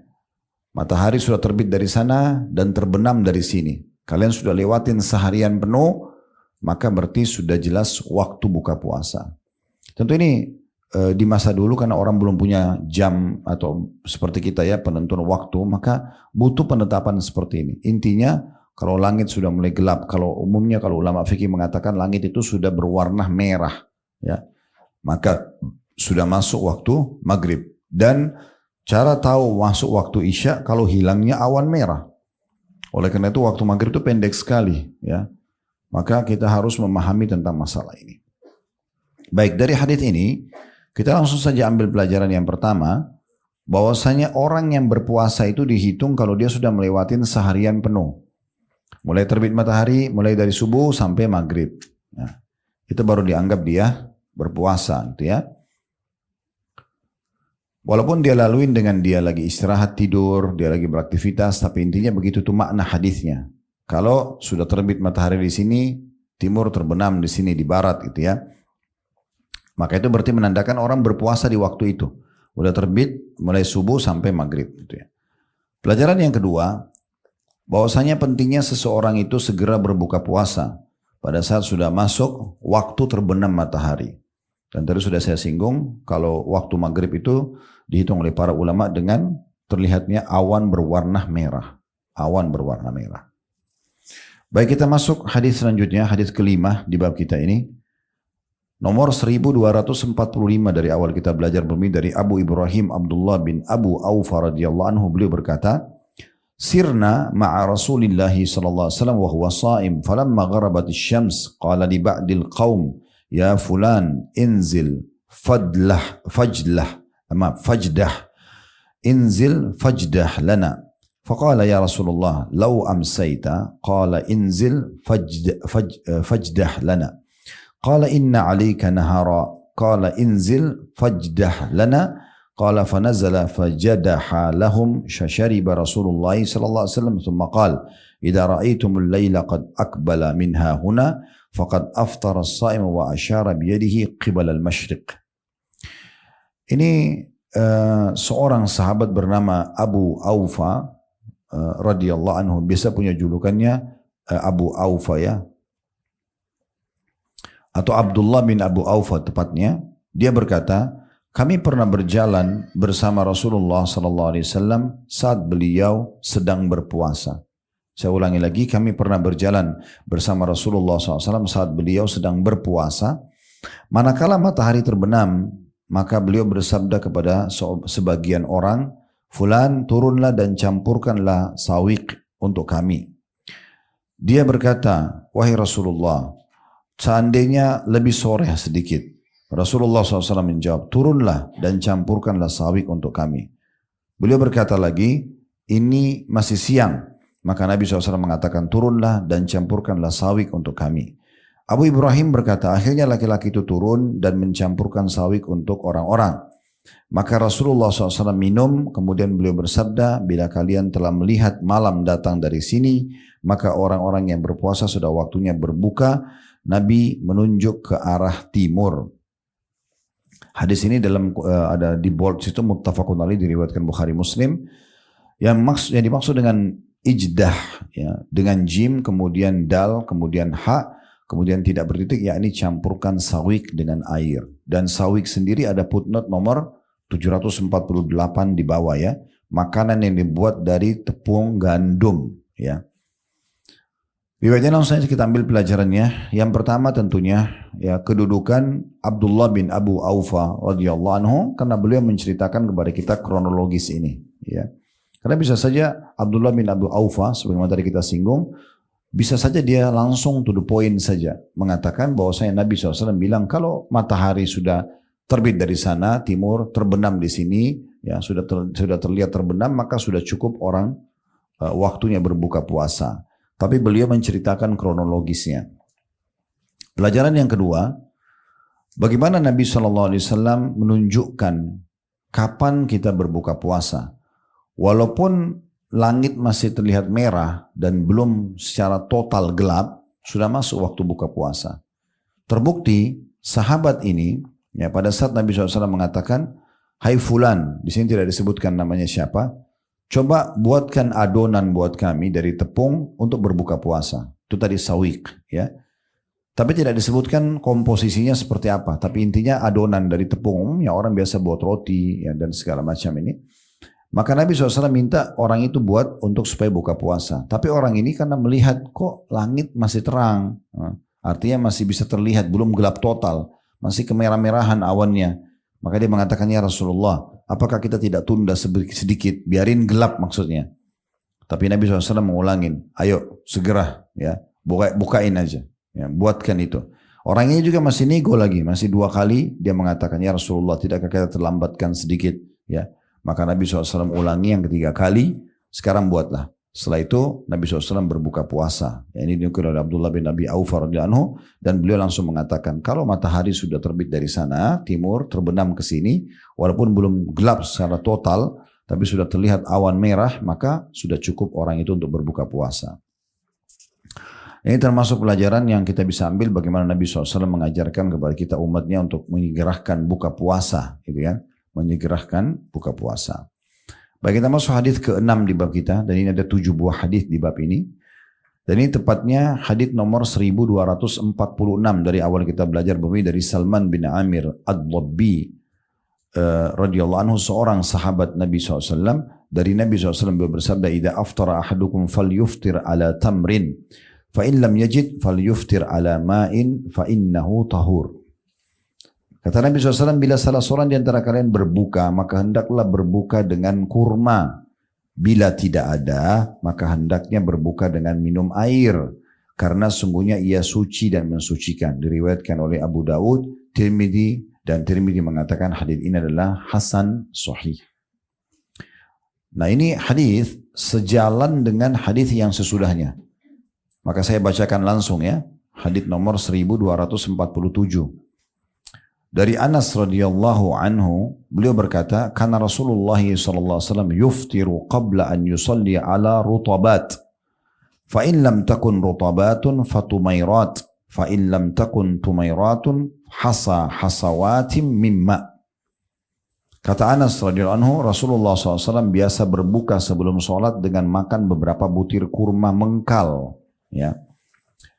A: Matahari sudah terbit dari sana dan terbenam dari sini. Kalian sudah lewatin seharian penuh, maka berarti sudah jelas waktu buka puasa. Tentu ini di masa dulu karena orang belum punya jam atau seperti kita ya penentuan waktu, maka butuh penetapan seperti ini. Intinya kalau langit sudah mulai gelap, kalau umumnya kalau ulama fikih mengatakan langit itu sudah berwarna merah, ya, maka sudah masuk waktu maghrib. Dan cara tahu masuk waktu isya kalau hilangnya awan merah. Oleh karena itu waktu maghrib itu pendek sekali, ya. Maka kita harus memahami tentang masalah ini. Baik, dari hadis ini kita langsung saja ambil pelajaran yang pertama, bahwasanya orang yang berpuasa itu dihitung kalau dia sudah melewatin seharian penuh. Mulai terbit matahari, mulai dari subuh sampai maghrib. Nah, itu baru dianggap dia berpuasa, gitu ya. Walaupun dia laluin dengan dia lagi istirahat tidur, dia lagi beraktivitas, tapi intinya begitu tuh makna hadisnya. Kalau sudah terbit matahari di sini, timur terbenam di sini di barat, gitu ya. Maka itu berarti menandakan orang berpuasa di waktu itu. Udah terbit mulai subuh sampai maghrib, gitu ya. Pelajaran yang kedua, bahwasanya pentingnya seseorang itu segera berbuka puasa pada saat sudah masuk waktu terbenam matahari. Dan tadi sudah saya singgung, kalau waktu maghrib itu dihitung oleh para ulama dengan terlihatnya awan berwarna merah. Awan berwarna merah. Baik, kita masuk hadis selanjutnya, hadis kelima di bab kita ini. Nomor 1245 dari awal kita belajar berbunyi dari Abu Ibrahim Abdullah bin Abu Aufa radhiyallahu anhu, beliau berkata, "Sirna ma'a Rasulillah sallallahu alaihi wasallam wa huwa sha'im, falamma gharabatis syams qala li ba'dil qaum ya fulan inzil fajdah inzil fajdah lana Faqala ya Rasulullah, "Law amsayta." Qala inzil fajdah lana. Qala inna 'alayka nahara. Qala inzil fajdah lana. Qala fanazala fajadaha lahum shariba Rasulullah sallallahu alaihi wasallam thumma qala idza ra'aytumul laila qad aqbala minha huna faqad aftara as-sha'im wa asyara bi yadihi qibala al-masyriq. Ini seorang sahabat bernama Abu Aufa radhiyallahu anhu, biasa punya julukannya Abu Aufa ya, atau Abdullah bin Abu Aufa tepatnya. Dia berkata, kami pernah berjalan bersama Rasulullah sallallahu alaihi wasallam saat beliau sedang berpuasa. Saya ulangi lagi, kami pernah berjalan bersama Rasulullah SAW saat beliau sedang berpuasa. Manakala matahari terbenam, maka beliau bersabda kepada sebagian orang, "Fulan, turunlah dan campurkanlah sawiq untuk kami." Dia berkata, "Wahai Rasulullah, seandainya lebih sore sedikit." Rasulullah SAW menjawab, "Turunlah dan campurkanlah sawiq untuk kami." Beliau berkata lagi, "Ini masih siang." Maka Nabi SAW mengatakan, "Turunlah dan campurkanlah sawiq untuk kami." Abu Ibrahim berkata, akhirnya laki-laki itu turun dan mencampurkan sawiq untuk orang-orang. Maka Rasulullah SAW minum, kemudian beliau bersabda, "Bila kalian telah melihat malam datang dari sini, maka orang-orang yang berpuasa sudah waktunya berbuka." Nabi menunjuk ke arah timur. Hadis ini ada di bold situ, muttafaqun alaih, diriwayatkan Bukhari Muslim. Yang dimaksud dengan ijdah ya, dengan jim, kemudian dal, kemudian ha, kemudian tidak bertitik, yakni campurkan sawiq dengan air. Dan sawiq sendiri ada footnote nomor 748 di bawah ya, makanan yang dibuat dari tepung gandum ya. Riwayatnya langsung saja kita ambil pelajarannya. Yang pertama tentunya ya, kedudukan Abdullah bin Abu Aufa radhiyallahu anhu, karena beliau menceritakan kepada kita kronologis ini ya. Karena bisa saja Abdullah bin Abu Aufa, sebagaimana tadi kita singgung, bisa saja dia langsung to the point saja mengatakan bahwasanya Nabi SAW bilang kalau matahari sudah terbit dari sana timur, terbenam di sini ya, sudah terlihat terbenam, maka sudah cukup orang waktunya berbuka puasa. Tapi beliau menceritakan kronologisnya. Pelajaran yang kedua, bagaimana Nabi SAW menunjukkan kapan kita berbuka puasa. Walaupun langit masih terlihat merah dan belum secara total gelap, sudah masuk waktu buka puasa. Terbukti sahabat ini, ya, pada saat Nabi SAW mengatakan, "Hai fulan," di sini tidak disebutkan namanya siapa, "coba buatkan adonan buat kami dari tepung untuk berbuka puasa." Itu tadi sawiq ya. Tapi tidak disebutkan komposisinya seperti apa. Tapi intinya adonan dari tepung, ya orang biasa buat roti ya, dan segala macam ini. Maka Nabi SAW minta orang itu buat untuk supaya buka puasa. Tapi orang ini karena melihat kok langit masih terang, artinya masih bisa terlihat, belum gelap total, masih kemerah-merahan awannya. Maka dia mengatakan, "Ya Rasulullah, apakah kita tidak tunda sedikit, biarin gelap maksudnya." Tapi Nabi SAW mengulangin, "Ayo segera ya, bukain aja, ya, buatkan itu." Orang ini juga masih nego lagi, masih 2 kali dia mengatakan, "Ya Rasulullah, tidakkah kita terlambatkan sedikit?" Ya. Maka Nabi SAW ulangi yang ketiga kali, "Sekarang buatlah." Setelah itu Nabi SAW berbuka puasa. Ya, ini dinukil oleh Abdullah bin Abi Aufa radhiyallahu anhu, dan beliau langsung mengatakan, kalau matahari sudah terbit dari sana, timur, terbenam ke sini, walaupun belum gelap secara total, tapi sudah terlihat awan merah, maka sudah cukup orang itu untuk berbuka puasa. Ini termasuk pelajaran yang kita bisa ambil bagaimana Nabi SAW mengajarkan kepada kita umatnya untuk menyegerakan buka puasa, gitu ya. Menyegerakan buka puasa. Baik, kita masuk hadis ke-6 di bab kita, dan ini ada 7 buah hadis di bab ini. Dan ini tepatnya hadis nomor 1246 dari awal kita belajar bumi, dari Salman bin Amir Ad-Dabbi radhiyallahu anhu, seorang sahabat Nabi SAW. Dari Nabi SAW bersabda, "Idza aftara ahadukum falyuftir ala tamrin, fa in lam yajid falyuftir ala ma'in fa innahu tahur." Kata Nabi SAW, bila salah seorang di antara kalian berbuka, maka hendaklah berbuka dengan kurma. Bila tidak ada, maka hendaknya berbuka dengan minum air. Karena sungguhnya ia suci dan mensucikan. Diriwayatkan oleh Abu Daud, Tirmidzi, dan Tirmidzi mengatakan hadis ini adalah hasan sahih. Nah, ini hadis sejalan dengan hadis yang sesudahnya. Maka saya bacakan langsung ya. Hadis nomor 1247. Dari Anas radhiyallahu anhu, beliau berkata, "Kana Rasulullah sallallahu alaihi wasallam yuftiru qabla an yusalli ala rutabat. Fa in lam takun rutabatun fatumairat, fa in lam takun tumairatun hasawatim mimma." Kata Anas radhiyallahu anhu, Rasulullah SAW biasa berbuka sebelum sholat dengan makan beberapa butir kurma mengkal. Ya.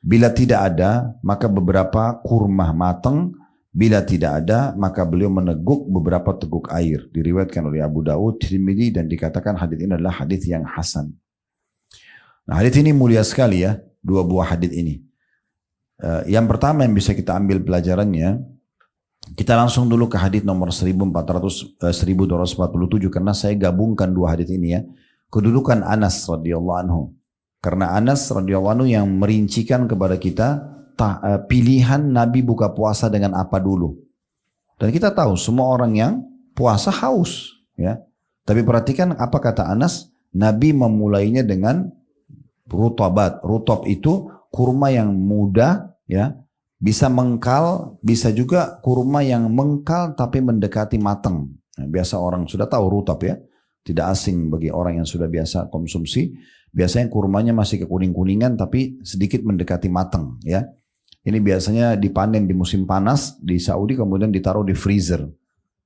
A: Bila tidak ada, maka beberapa kurma matang. Bila tidak ada, maka beliau meneguk beberapa teguk air. Diriwayatkan oleh Abu Dawud, Tirmidzi, dan dikatakan hadis ini adalah hadis yang hasan. Nah, hadis ini mulia sekali ya, dua buah hadis ini. Yang pertama yang bisa kita ambil pelajarannya, kita langsung dulu ke hadis nomor 1247 karena saya gabungkan dua hadis ini ya. Kedudukan Anas radhiyallahu anhu. Karena Anas radhiyallahu anhu yang merincikan kepada kita pilihan Nabi buka puasa dengan apa dulu. Dan kita tahu semua orang yang puasa haus ya. Tapi perhatikan apa kata Anas, Nabi memulainya dengan rutabat. Rutab itu kurma yang muda ya. Bisa mengkal, bisa juga kurma yang mengkal tapi mendekati matang. Nah, biasa orang sudah tahu rutab ya. Tidak asing bagi orang yang sudah biasa konsumsi. Biasanya kurmanya masih kekuning-kuningan tapi sedikit mendekati matang ya. Ini biasanya dipanen di musim panas di Saudi kemudian ditaruh di freezer.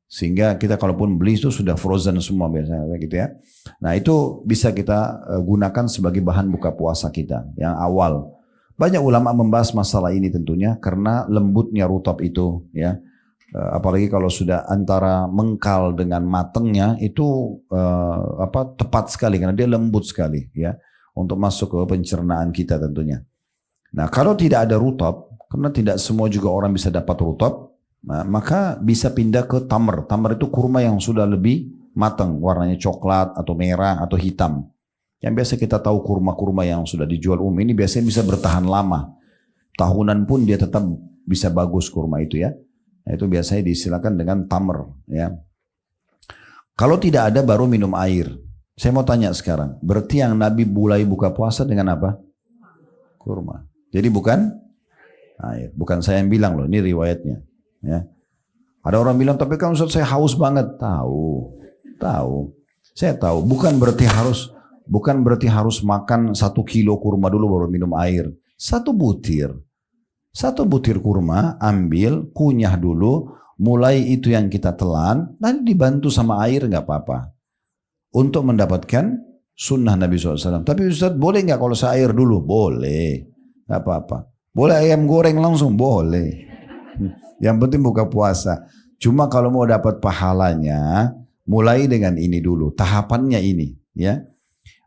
A: Sehingga kita kalaupun beli itu sudah frozen semua biasanya gitu ya. Nah itu bisa kita gunakan sebagai bahan buka puasa kita yang awal. Banyak ulama membahas masalah ini tentunya karena lembutnya rutab itu ya. Apalagi kalau sudah antara mengkal dengan matangnya itu tepat sekali karena dia lembut sekali ya untuk masuk ke pencernaan kita tentunya. Nah, kalau tidak ada rutab karena tidak semua juga orang bisa dapat rutab, maka bisa pindah ke tamar. Tamar itu kurma yang sudah lebih matang, warnanya coklat atau merah atau hitam. Yang biasa kita tahu kurma-kurma yang sudah dijual umum ini biasanya bisa bertahan lama. Tahunan pun dia tetap bisa bagus kurma itu ya. Nah, itu biasanya disilakan dengan tamar ya. Kalau tidak ada baru minum air. Saya mau tanya sekarang, berarti yang Nabi mulai buka puasa dengan apa? Kurma. Jadi bukan air. Bukan saya yang bilang loh, ini riwayatnya ya. Ada orang bilang, tapi kan Ustaz saya haus banget. Tahu. Saya tahu, bukan berarti harus makan 1 kilo kurma dulu baru minum air. Satu butir kurma, ambil, kunyah dulu, mulai itu yang kita telan, nanti dibantu sama air nggak apa-apa. Untuk mendapatkan sunnah Nabi SAW. Tapi Ustaz boleh nggak kalau saya air dulu? Boleh, nggak apa-apa. Boleh ayam goreng langsung? Boleh. Yang penting buka puasa. Cuma kalau mau dapat pahalanya, mulai dengan ini dulu, tahapannya ini, ya.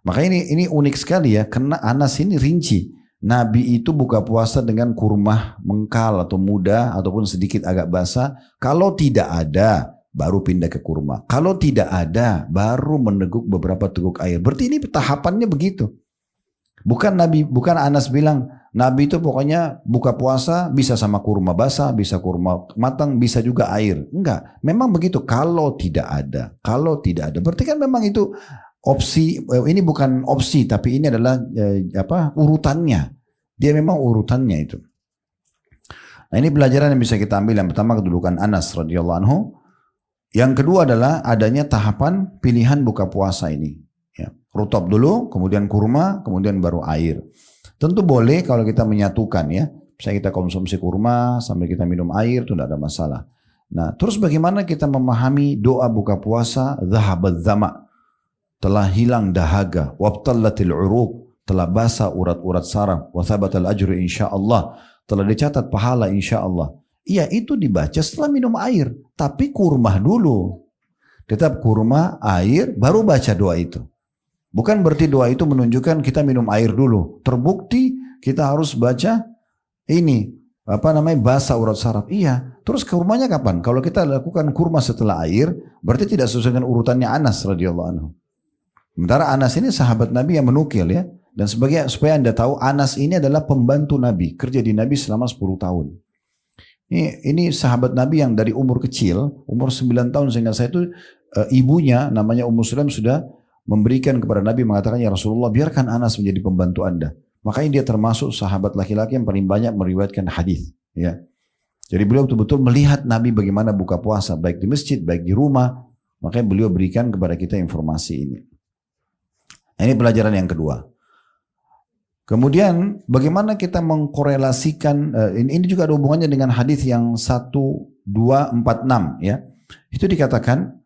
A: Maka ini unik sekali ya, karena Anas ini rinci. Nabi itu buka puasa dengan kurma mengkal atau muda ataupun sedikit agak basah. Kalau tidak ada, baru pindah ke kurma. Kalau tidak ada, baru meneguk beberapa teguk air. Berarti ini tahapannya begitu. Bukan Anas bilang, Nabi itu pokoknya buka puasa bisa sama kurma basah, bisa kurma matang, bisa juga air. Enggak, memang begitu. Kalau tidak ada. Berarti kan memang itu opsi. Ini bukan opsi, tapi ini adalah urutannya. Dia memang urutannya itu. Nah ini pelajaran yang bisa kita ambil. Yang pertama kedudukan Anas radhiyallahu anhu. Yang kedua adalah adanya tahapan pilihan buka puasa ini. Ya, rutab dulu, kemudian kurma, kemudian baru air. Tentu boleh kalau kita menyatukan ya. Misalnya kita konsumsi kurma sambil kita minum air itu tidak ada masalah. Nah terus bagaimana kita memahami doa buka puasa? Dhahabat dhama, telah hilang dahaga. Wabtallatil uruq, telah basah urat-urat saraf. Wa thabatal ajru insyaallah, telah dicatat pahala insyaallah. Iya itu dibaca setelah minum air. Tapi kurma dulu. Tetap kurma, air, baru baca doa itu. Bukan berarti doa itu menunjukkan kita minum air dulu. Terbukti kita harus baca ini. Basah urat saraf. Iya. Terus kurmanya kapan? Kalau kita lakukan kurma setelah air, berarti tidak sesuai dengan urutannya Anas radhiyallahu anhu. Sementara Anas ini sahabat Nabi yang menukil ya. Dan supaya Anda tahu, Anas ini adalah pembantu Nabi. Kerja di Nabi selama 10 tahun. Ini sahabat Nabi yang dari umur kecil, umur 9 tahun sehingga saya itu ibunya namanya Ummu Sulaim sudah memberikan kepada Nabi mengatakan, ya Rasulullah biarkan Anas menjadi pembantu Anda. Makanya dia termasuk sahabat laki-laki yang paling banyak meriwayatkan hadis. Ya. Jadi beliau betul-betul melihat Nabi bagaimana buka puasa, baik di masjid, baik di rumah. Makanya beliau berikan kepada kita informasi ini. Ini pelajaran yang kedua. Kemudian bagaimana kita mengkorelasikan, ini juga ada hubungannya dengan hadis yang 1246 ya. Itu dikatakan,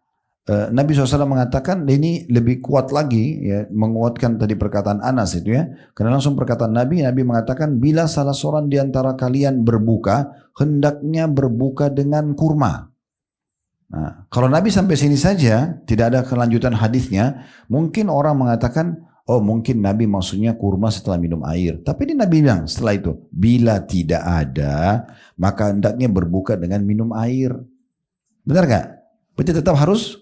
A: Nabi SAW mengatakan, ini lebih kuat lagi ya, menguatkan tadi perkataan Anas itu ya. Karena langsung perkataan Nabi mengatakan, bila salah seorang di antara kalian berbuka, hendaknya berbuka dengan kurma. Nah, kalau Nabi sampai sini saja, tidak ada kelanjutan hadisnya, mungkin orang mengatakan, oh mungkin Nabi maksudnya kurma setelah minum air. Tapi ini Nabi bilang setelah itu, bila tidak ada, maka hendaknya berbuka dengan minum air. Benar gak? Berarti tetap harus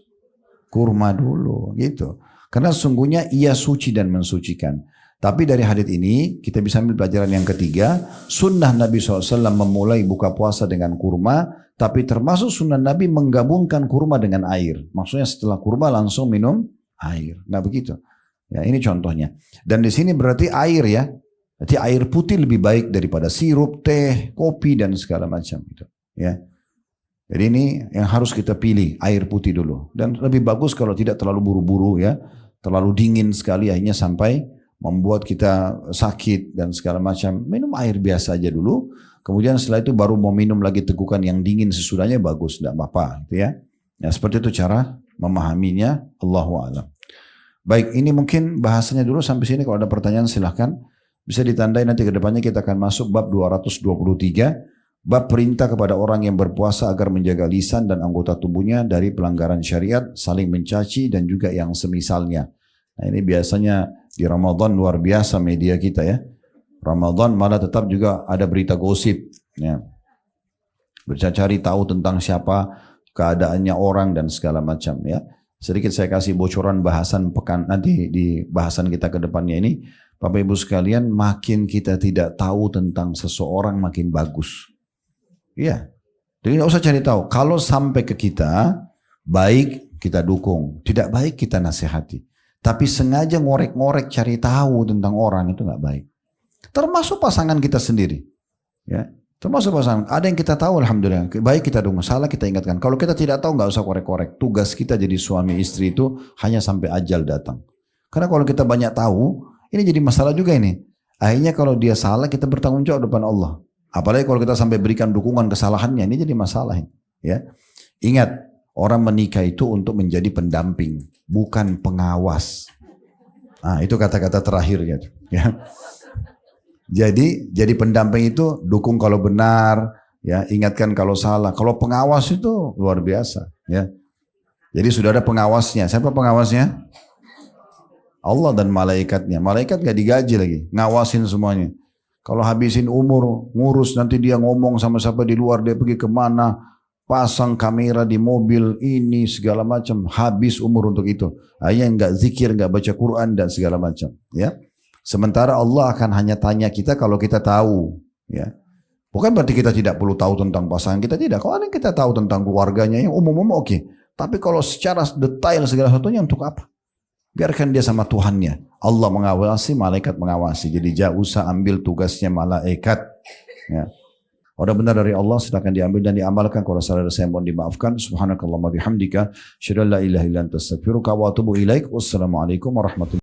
A: kurma dulu gitu. Karena sesungguhnya ia suci dan mensucikan. Tapi dari hadis ini kita bisa ambil pelajaran yang ketiga. Sunnah Nabi SAW memulai buka puasa dengan kurma. Tapi termasuk sunnah Nabi menggabungkan kurma dengan air. Maksudnya setelah kurma langsung minum air. Nah begitu. Ya ini contohnya. Dan di sini berarti air ya. Berarti air putih lebih baik daripada sirup, teh, kopi dan segala macam gitu. Ya. Jadi ini yang harus kita pilih, air putih dulu. Dan lebih bagus kalau tidak terlalu buru-buru ya. Terlalu dingin sekali akhirnya sampai membuat kita sakit dan segala macam. Minum air biasa aja dulu. Kemudian setelah itu baru mau minum lagi tegukan yang dingin sesudahnya bagus. Tidak apa-apa gitu ya. Ya seperti itu cara memahaminya. Allahu a'lam. Baik ini mungkin bahasanya dulu sampai sini. Kalau ada pertanyaan silahkan. Bisa ditandai nanti ke depannya kita akan masuk bab 223. Bab perintah kepada orang yang berpuasa agar menjaga lisan dan anggota tubuhnya dari pelanggaran syariat, saling mencaci dan juga yang semisalnya. Nah ini biasanya di Ramadan luar biasa media kita ya. Ramadan malah tetap juga ada berita gosip. Ya. Bercari tahu tentang siapa, keadaannya orang dan segala macam ya. Sedikit saya kasih bocoran bahasan pekan nanti di bahasan kita ke depannya ini. Bapak Ibu sekalian, makin kita tidak tahu tentang seseorang makin bagus. Iya, jadi nggak usah cari tahu. Kalau sampai ke kita, baik kita dukung, tidak baik kita nasihati. Tapi sengaja ngorek-ngorek cari tahu tentang orang itu nggak baik. Termasuk pasangan kita sendiri, ya. Termasuk pasangan. Ada yang kita tahu, alhamdulillah. Baik kita dukung, salah kita ingatkan. Kalau kita tidak tahu, nggak usah korek-korek. Tugas kita jadi suami istri itu hanya sampai ajal datang. Karena kalau kita banyak tahu, ini jadi masalah juga ini. Akhirnya kalau dia salah, kita bertanggung jawab depan Allah. Apalagi kalau kita sampai berikan dukungan kesalahannya, ini jadi masalah. Ya. Ingat, orang menikah itu untuk menjadi pendamping, bukan pengawas. Nah, itu kata-kata terakhir gitu. Ya. Jadi pendamping itu dukung kalau benar, ya, ingatkan kalau salah. Kalau pengawas itu luar biasa. Ya. Jadi sudah ada pengawasnya. Siapa pengawasnya? Allah dan malaikatnya. Malaikat gak digaji lagi, ngawasin semuanya. Kalau habisin umur, ngurus nanti dia ngomong sama siapa di luar, dia pergi kemana, pasang kamera di mobil, ini segala macam, habis umur untuk itu. Akhirnya nggak zikir, nggak baca Quran dan segala macam. Ya, sementara Allah akan hanya tanya kita kalau kita tahu. Ya, bukan berarti kita tidak perlu tahu tentang pasangan kita, tidak. Kalau ada yang kita tahu tentang keluarganya yang umum-umum oke. Tapi kalau secara detail segala satunya untuk apa? Biarkan dia sama Tuhannya. Allah mengawasi, malaikat mengawasi. Jadi jangan usah ambil tugasnya malaikat. Ya. Kalau benar dari Allah silakan diambil dan diamalkan. Kalau salah saya mohon dimaafkan. Subhanakallahumma bihamdika. Asyhadu an la ilaha illa anta astaghfiruka wa atubu ilaik. Wassalamualaikum warahmatullahi wabarakatuh.